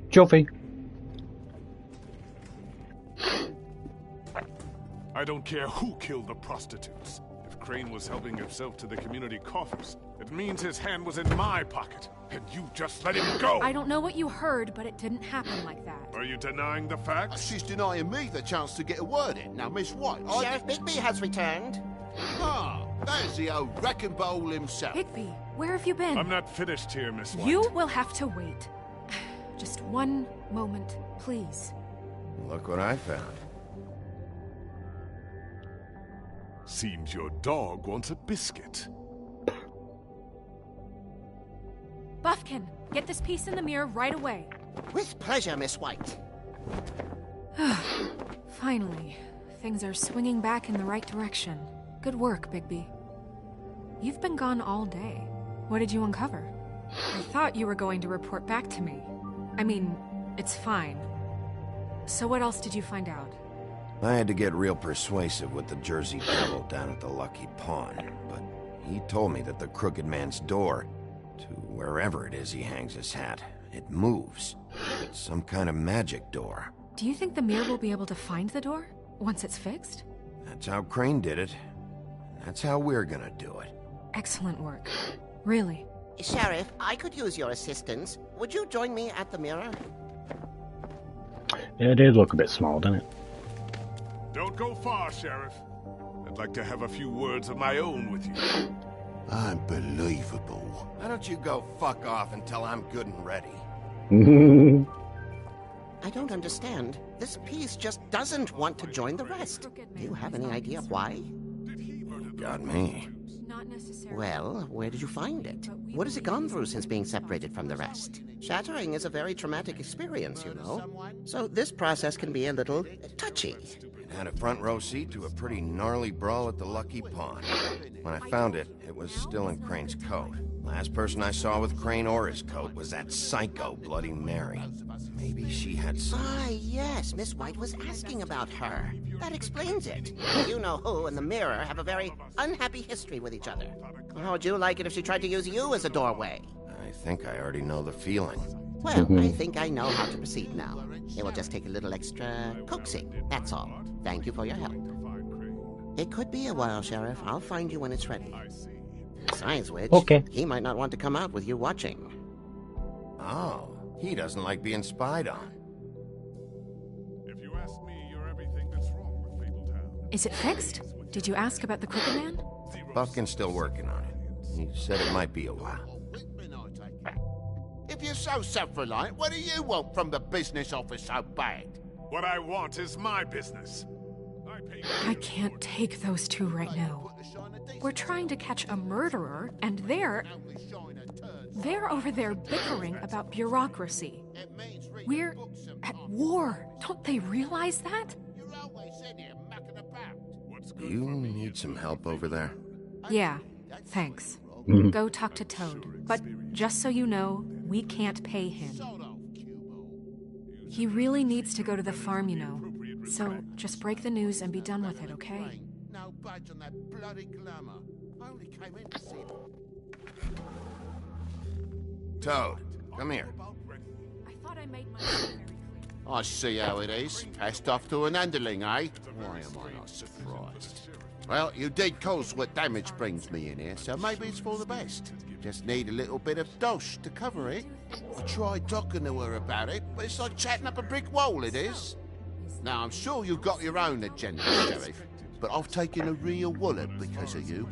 A: Joffy.
M: I don't care who killed the prostitutes. If Crane was helping himself to the community coffers, it means his hand was in my pocket. And you just let him go!
E: I don't know what you heard, but it didn't happen like that.
M: Are you denying the facts?
C: She's denying me the chance to get a word in. Now, Miss White,
D: Sheriff Bigby has returned.
C: Ah, there's the old wrecking bowl himself.
E: Bigby, where have you been?
M: I'm not finished here, Miss White.
E: You will have to wait. Just one moment, please.
B: Look what I found.
M: Seems your dog wants a biscuit.
E: Buffkin, get this piece in the mirror right away.
D: With pleasure, Miss White.
E: Finally, things are swinging back in the right direction. Good work, Bigby. You've been gone all day. What did you uncover? I thought you were going to report back to me. I mean, it's fine. So what else did you find out?
B: I had to get real persuasive with the Jersey Devil down at the Lucky Pawn, but he told me that the Crooked Man's door, to wherever it is he hangs his hat, it moves. It's some kind of magic door.
E: Do you think the mirror will be able to find the door once it's fixed?
B: That's how Crane did it. That's how we're gonna do it.
E: Excellent work. Really.
D: Sheriff, I could use your assistance. Would you join me at the mirror?
A: Yeah, it did look a bit small, didn't it?
M: Don't go far, Sheriff. I'd like to have a few words of my own with you.
C: Unbelievable.
B: Why don't you go fuck off until I'm good and ready?
D: I don't understand. This piece just doesn't want to join the rest. Do you have any idea why?
B: Got me.
D: Well, where did you find it? What has it gone through since being separated from the rest? Shattering is a very traumatic experience, you know. So this process can be a little touchy.
B: It had a front row seat to a pretty gnarly brawl at the Lucky Pawn. When I found it, it was still in Crane's coat. Last person I saw with Crane or his coat was that psycho Bloody Mary. Maybe she had some...
D: Ah, yes, Miss White was asking about her. That explains it. You know who and the mirror have a very unhappy history with each other. How would you like it if she tried to use you as a doorway?
B: I think I already know the feeling.
D: Well, I think I know how to proceed now. It will just take a little extra coaxing, that's all. Thank you for your help. It could be a while, Sheriff. I'll find you when it's ready. Besides which, he might not want to come out with you watching.
B: Oh, he doesn't like being spied on.
M: If you ask me, you're everything that's wrong with Fabletown.
E: Is it fixed? Did you ask about the Crooked Man?
B: Buffkin's still working on it. He said it might be a while.
C: If If you're so self-reliant, what do you want from the business office so bad?
M: What I want is my business.
E: I can't take those two right now. We're trying to catch a murderer, and they're over there bickering about bureaucracy. We're at war. Don't they realize that?
B: Do you need some help over there?
E: Yeah, thanks. Go talk to Toad. But just so you know, we can't pay him. He really needs to go to the farm, you know. So just break the news and be done with it, okay?
C: No budge on that bloody glamour. I only came in to see them.
B: Toad, come here.
E: I thought I made myself very clear.
C: I see how it is. Passed off to an underling, eh? Why am I not surprised? Well, you did cause what damage brings me in here, so maybe it's for the best. Just need a little bit of dosh to cover it. I tried talking to her about it, but it's like chatting up a brick wall, it is. Now, I'm sure you've got your own agenda, Sheriff, but I've taken a real wallop because of you.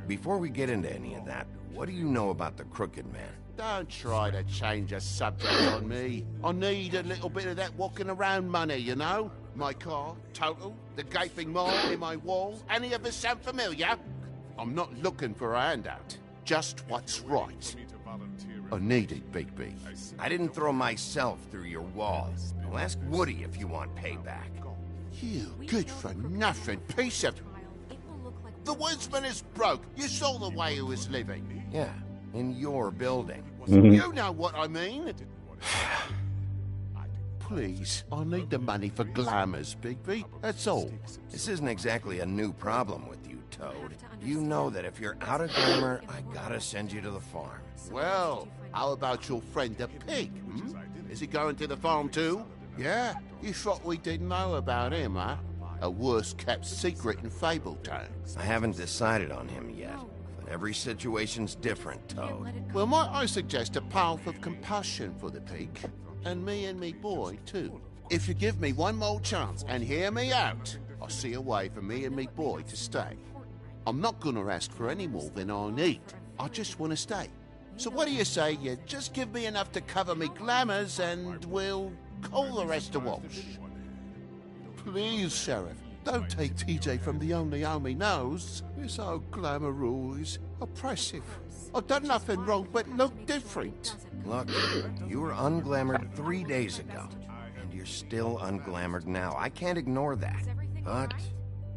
B: Before we get into any of that, what do you know about the Crooked Man?
C: Don't try to change a subject on me. I need a little bit of that walking around money, you know? My car, total, the gaping mole in my wall. Any of us sound familiar? I'm not looking for a handout. Just what's right. I need it, Bigby.
B: I didn't throw myself through your wall. I'll ask Woody if you want payback.
C: You good-for-nothing piece of... The woodsman is broke. You saw the way he was living.
B: Yeah, in your building.
C: You know what I mean. Please, I need the money for glamours, Bigby. That's all.
B: This isn't exactly a new problem with you, Toad. You know that if you're out of glamour, I gotta send you to the farm.
C: Well, how about your friend the pig, hmm? Is he going to the farm too? Yeah? You thought we didn't know about him, huh? A worse-kept secret in Fabletown.
B: I haven't decided on him yet, but every situation's different, Toad.
C: Well, might I suggest a path of compassion for the pig? And me boy, too. If you give me one more chance and hear me out, I'll see a way for me and me boy to stay. I'm not gonna ask for any more than I need. I just want to stay. So what do you say you just give me enough to cover me glamours and we'll call the rest a wash? Please, Sheriff, don't take TJ from the only home he knows. This old glamour rule is oppressive. I've done nothing wrong but look different.
B: Look, you were unglamoured 3 days ago, and you're still unglamoured now. I can't ignore that. But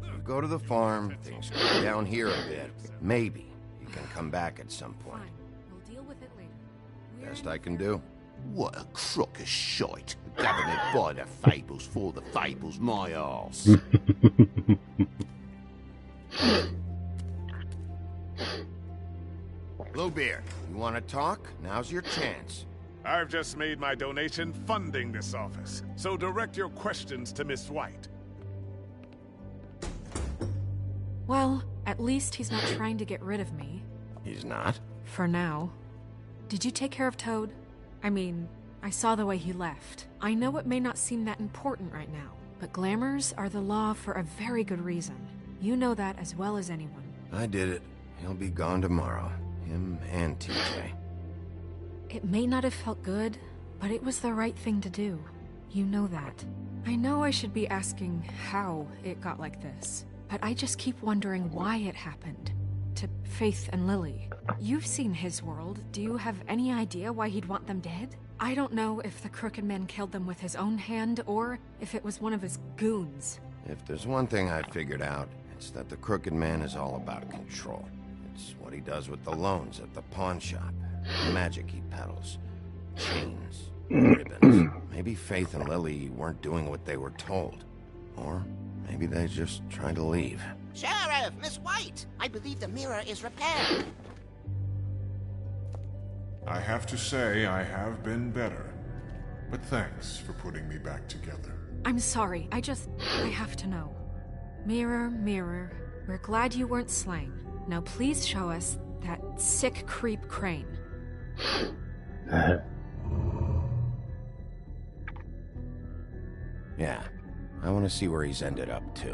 B: you go to the farm, things go down here a bit. Maybe you can come back at some point.
E: We'll deal with it later.
B: Best I can do.
C: What a crock of shite. Government by the fables for the fables, my arse.
B: Bluebeard, you want to talk? Now's your chance.
M: I've just made my donation funding this office, so direct your questions to Miss White.
E: Well, at least he's not trying to get rid of me.
B: He's not?
E: For now. Did you take care of Toad? I mean, I saw the way he left. I know it may not seem that important right now, but glamours are the law for a very good reason. You know that as well as anyone.
B: I did it. He'll be gone tomorrow. Him and TJ.
E: It may not have felt good, but it was the right thing to do. You know that. I know I should be asking how it got like this, but I just keep wondering why it happened. To Faith and Lily. You've seen his world. Do you have any idea why he'd want them dead? I don't know if the Crooked Man killed them with his own hand, or if it was one of his goons.
B: If there's one thing I figured out, it's that the Crooked Man is all about control. It's what he does with the loans at the pawn shop, the magic he peddles, chains, ribbons. Maybe Faith and Lily weren't doing what they were told. Or maybe they just tried to leave.
D: Sheriff, Miss White, I believe the mirror is repaired.
M: I have to say I have been better, but thanks for putting me back together.
E: I'm sorry, I have to know. Mirror, mirror, we're glad you weren't slain. Now please show us that sick creep Crane.
B: Yeah, I want to see where he's ended up, too.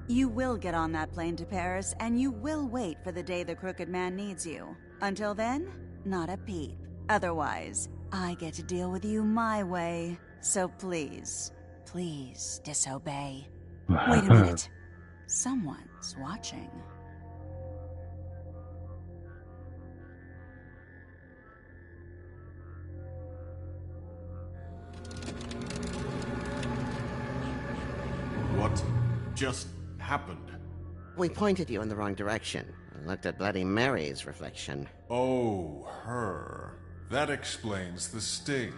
H: You will get on that plane to Paris, and you will wait for the day the Crooked Man needs you. Until then, not a peep. Otherwise, I get to deal with you my way. So please, please disobey. Wait a minute. Someone's watching.
G: What just happened?
D: We pointed you in the wrong direction and looked at Bloody Mary's reflection.
M: Oh, her. That explains the sting.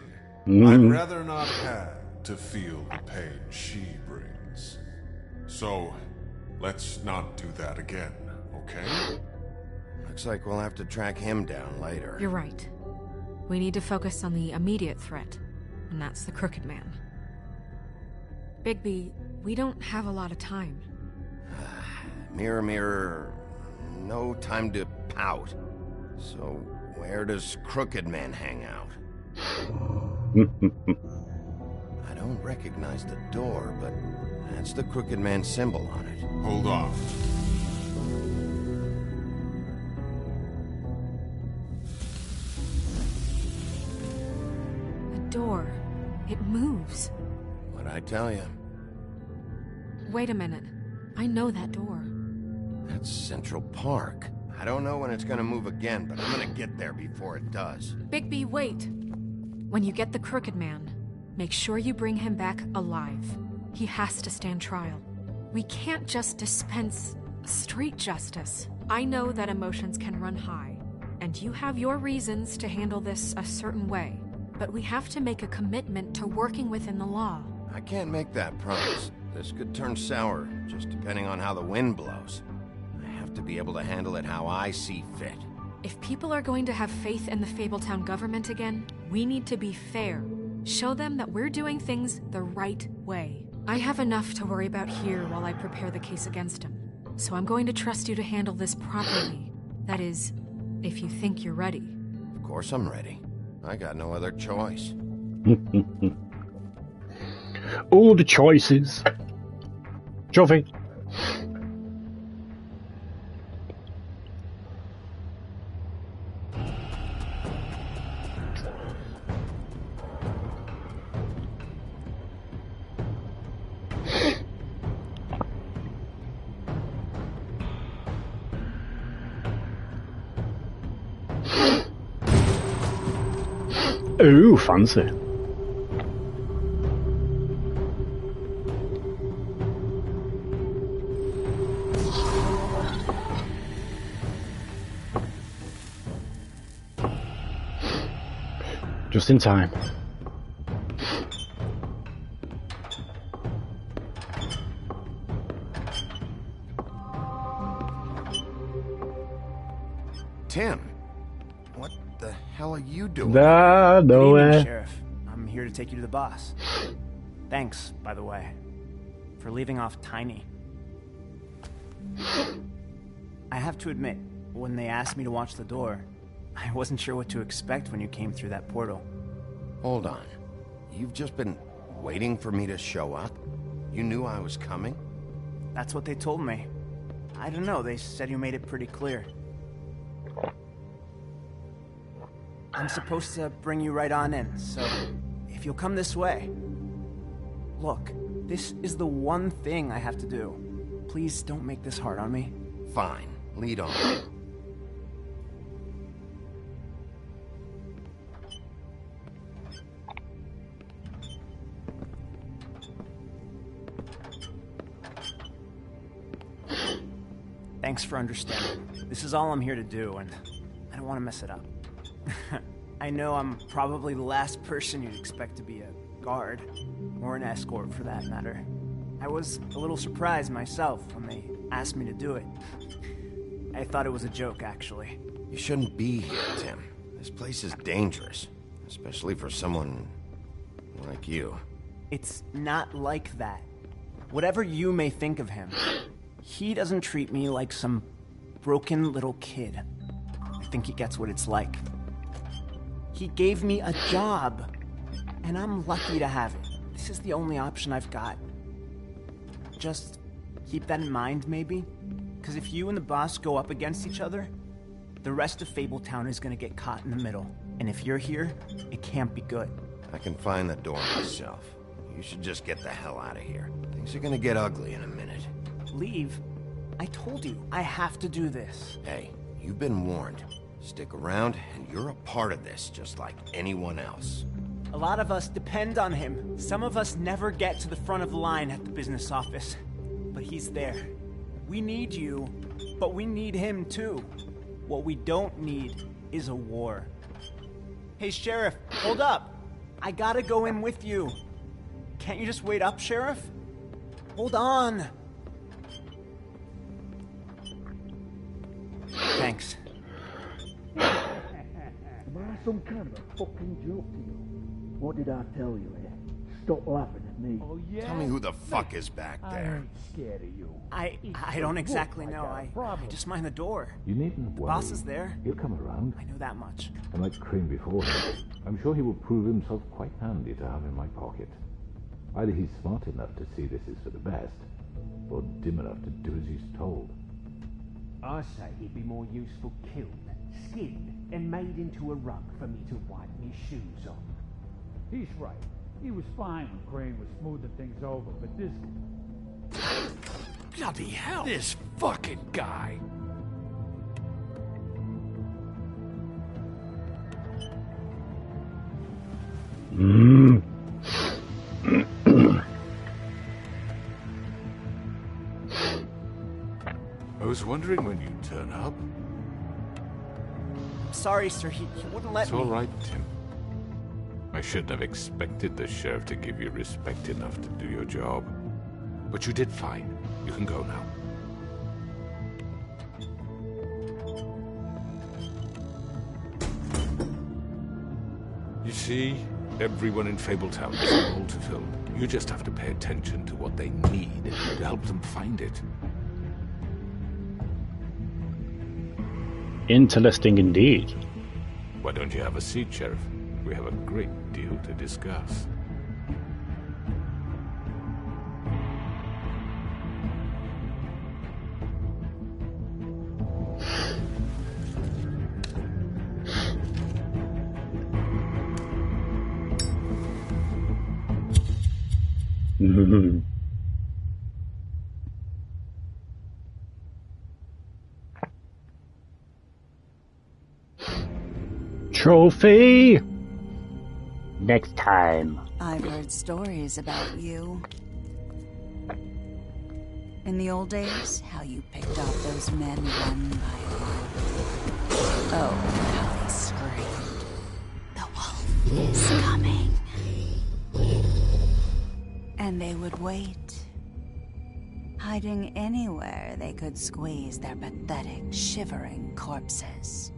A: Mm.
M: I'd rather not have to feel the pain she brings. So, let's not do that again, okay?
B: Looks like we'll have to track him down later.
E: You're right. We need to focus on the immediate threat, and that's the Crooked Man. Bigby, we don't have a lot of time.
B: Mirror, mirror, no time to pout. So, where does Crooked Man hang out? I don't recognize the door, but that's the Crooked Man symbol on it.
M: Hold on.
E: A door. It moves.
B: What'd I tell you?
E: Wait a minute. I know that door.
B: That's Central Park. I don't know when it's gonna move again, but I'm gonna get there before it does.
E: Bigby, wait. When you get the Crooked Man, make sure you bring him back alive. He has to stand trial. We can't just dispense street justice. I know that emotions can run high, and you have your reasons to handle this a certain way, but we have to make a commitment to working within the law.
B: I can't make that promise. This could turn sour, just depending on how the wind blows. I have to be able to handle it how I see fit.
E: If people are going to have faith in the Fabletown government again, we need to be fair. Show them that we're doing things the right way. I have enough to worry about here while I prepare the case against him. So I'm going to trust you to handle this properly. That is, if you think you're ready.
B: Of course I'm ready. I got no other choice.
A: All the choices. Trophy. Ooh, fancy. Just in time.
B: Tim, what the hell are you doing?
A: No
K: Good
A: way.
K: evening, Sheriff. I'm here to take you to the boss. Thanks, by the way, for leaving off Tiny. I have to admit, when they asked me to watch the door, I wasn't sure what to expect when you came through that portal.
B: Hold on. You've just been waiting for me to show up? You knew I was coming?
K: That's what they told me. I don't know, they said you made it pretty clear. I'm supposed to bring you right on in, so if you'll come this way. Look, this is the one thing I have to do. Please don't make this hard on me.
B: Fine. Lead on.
K: Thanks for understanding. This is all I'm here to do, and I don't want to mess it up. I know I'm probably the last person you'd expect to be a guard, or an escort for that matter. I was a little surprised myself when they asked me to do it. I thought it was a joke, actually.
B: You shouldn't be here, Tim. This place is dangerous, especially for someone like you.
K: It's not like that. Whatever you may think of him, he doesn't treat me like some broken little kid. I think he gets what it's like. He gave me a job, and I'm lucky to have it. This is the only option I've got. Just Keep that in mind, maybe? Because if you and the boss go up against each other, the rest of Fabletown is gonna get caught in the middle. And if you're here, it can't be good.
B: I can find the door myself. You should just get the hell out of here. Things are gonna get ugly in a minute.
K: Leave? I told you, I have to do this.
B: Hey, you've been warned. Stick around, and you're a part of this, just like anyone else.
K: A lot of us depend on him. Some of us never get to the front of the line at the business office. But he's there. We need you, but we need him too. What we don't need is a war. Hey, Sheriff, hold up. I gotta go in with you. Can't you just wait up, Sheriff? Hold on. Thanks.
O: Am I some kind of a fucking joke to you? What did I tell you, eh? Stop laughing at me. Oh, yeah?
B: Tell me who the fuck is back there.
O: I ain't scared of you.
K: I don't exactly know. I just mind the door.
Q: You needn't worry.
K: Boss is there.
Q: He'll come around.
K: I know that much.
Q: Unlike Crane before him, I'm sure he will prove himself quite handy to have in my pocket. Either he's smart enough to see this is for the best, or dim enough to do as he's told.
R: I say he'd be more useful killed, skinned, and made into a rug for me to wipe me shoes on.
O: He's right. He was fine when Crane was smoothing things over, but this...
P: Bloody hell! This fucking guy!
M: I was wondering when you'd turn up.
K: Sorry, sir. He wouldn't let me.
M: It's all right, Tim. I shouldn't have expected the sheriff to give you respect enough to do your job. But you did fine. You can go now. You see, everyone in Fabletown has a role to fill. You just have to pay attention to what they need to help them find it.
A: Interesting indeed.
M: Why don't you have a seat, Sheriff? We have a great deal to discuss.
A: Trophy! Next time.
H: I've heard stories about you. In the old days, how you picked off those men one by one. Oh, how they screamed. The wolf is coming. And they would wait, hiding anywhere they could squeeze their pathetic, shivering corpses.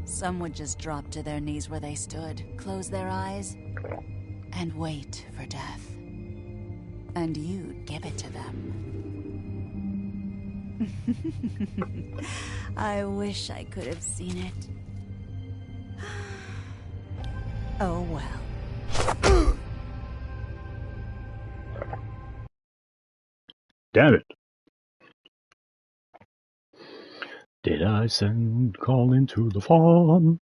H: Some would just drop to their knees where they stood, close their eyes, and wait for death. And you'd give it to them. I wish I could have seen it. Oh well.
A: Damn it. Did I send calling to the farm?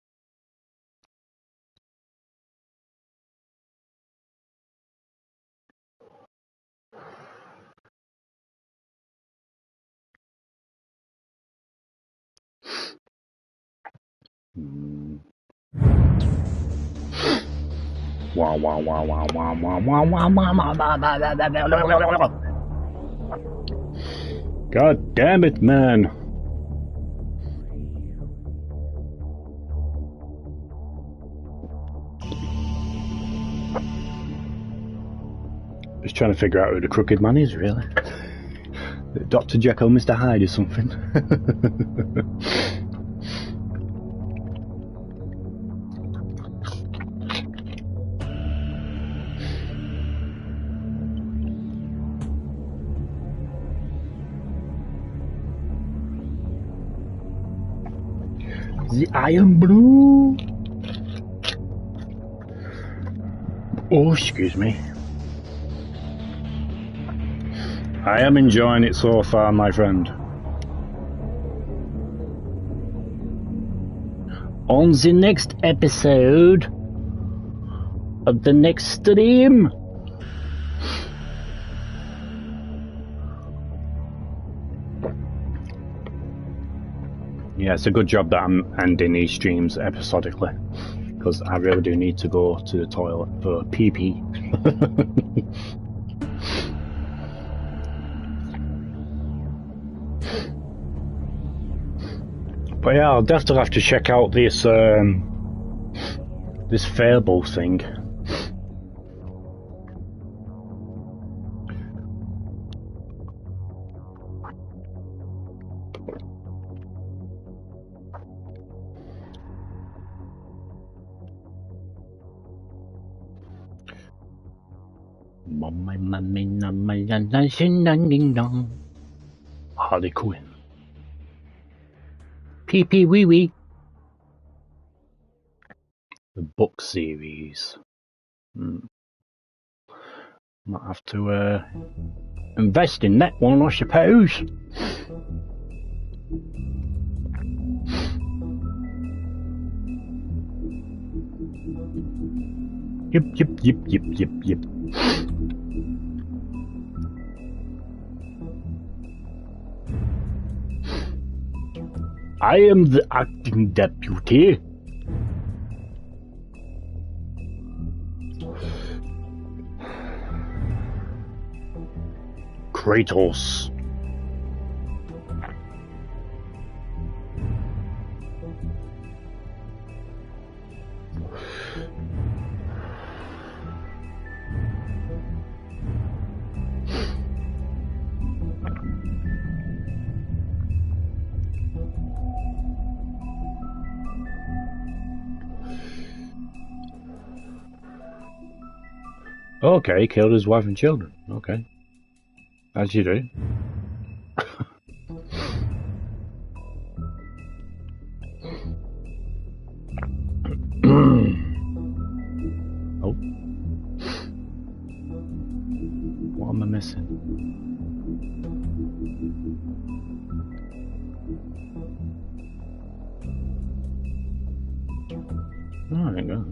A: Wow, wow, wow, wow, wow, wow, wow, wow, wow. God damn it, man. Just trying to figure out who the crooked man is, really. Dr. Jekyll, Mr. Hyde or something. The Iron Blue. Oh, excuse me. I am enjoying it so far, my friend. On the next episode of the next stream, yeah, it's a good job that I'm ending these streams episodically, because I really do need to go to the toilet for pee-pee. But yeah, I'll definitely have to check out this this Fable thing. Harley Quinn. Pee pee wee wee. The book series. Might have to invest in that one, I suppose. Yep. I am the acting deputy. Kratos. Okay, he killed his wife and children. Okay. As you do. Oh. What am I missing? Oh, there you go.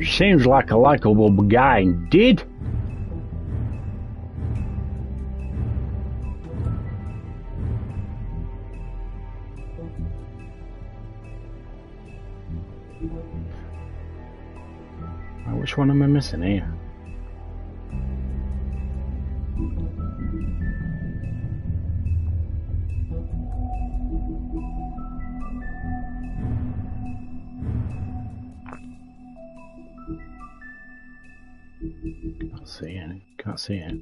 A: Seems like a likable guy indeed. Which one am I missing here? Can't see it.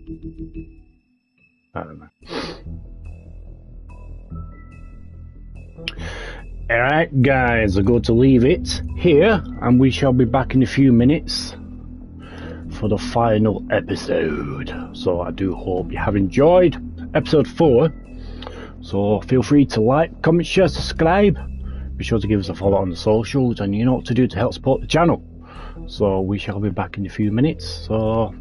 A: I don't know. Alright guys, I'm going to leave it here and we shall be back in a few minutes for the final episode. So I do hope you have enjoyed episode 4. So feel free to like, comment, share, subscribe. Be sure to give us a follow on the socials and you know what to do to help support the channel. So we shall be back in a few minutes. So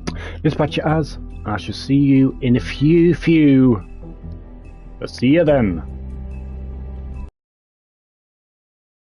A: this is HatCHeTHaZ. I shall see you in a few. I'll see you then.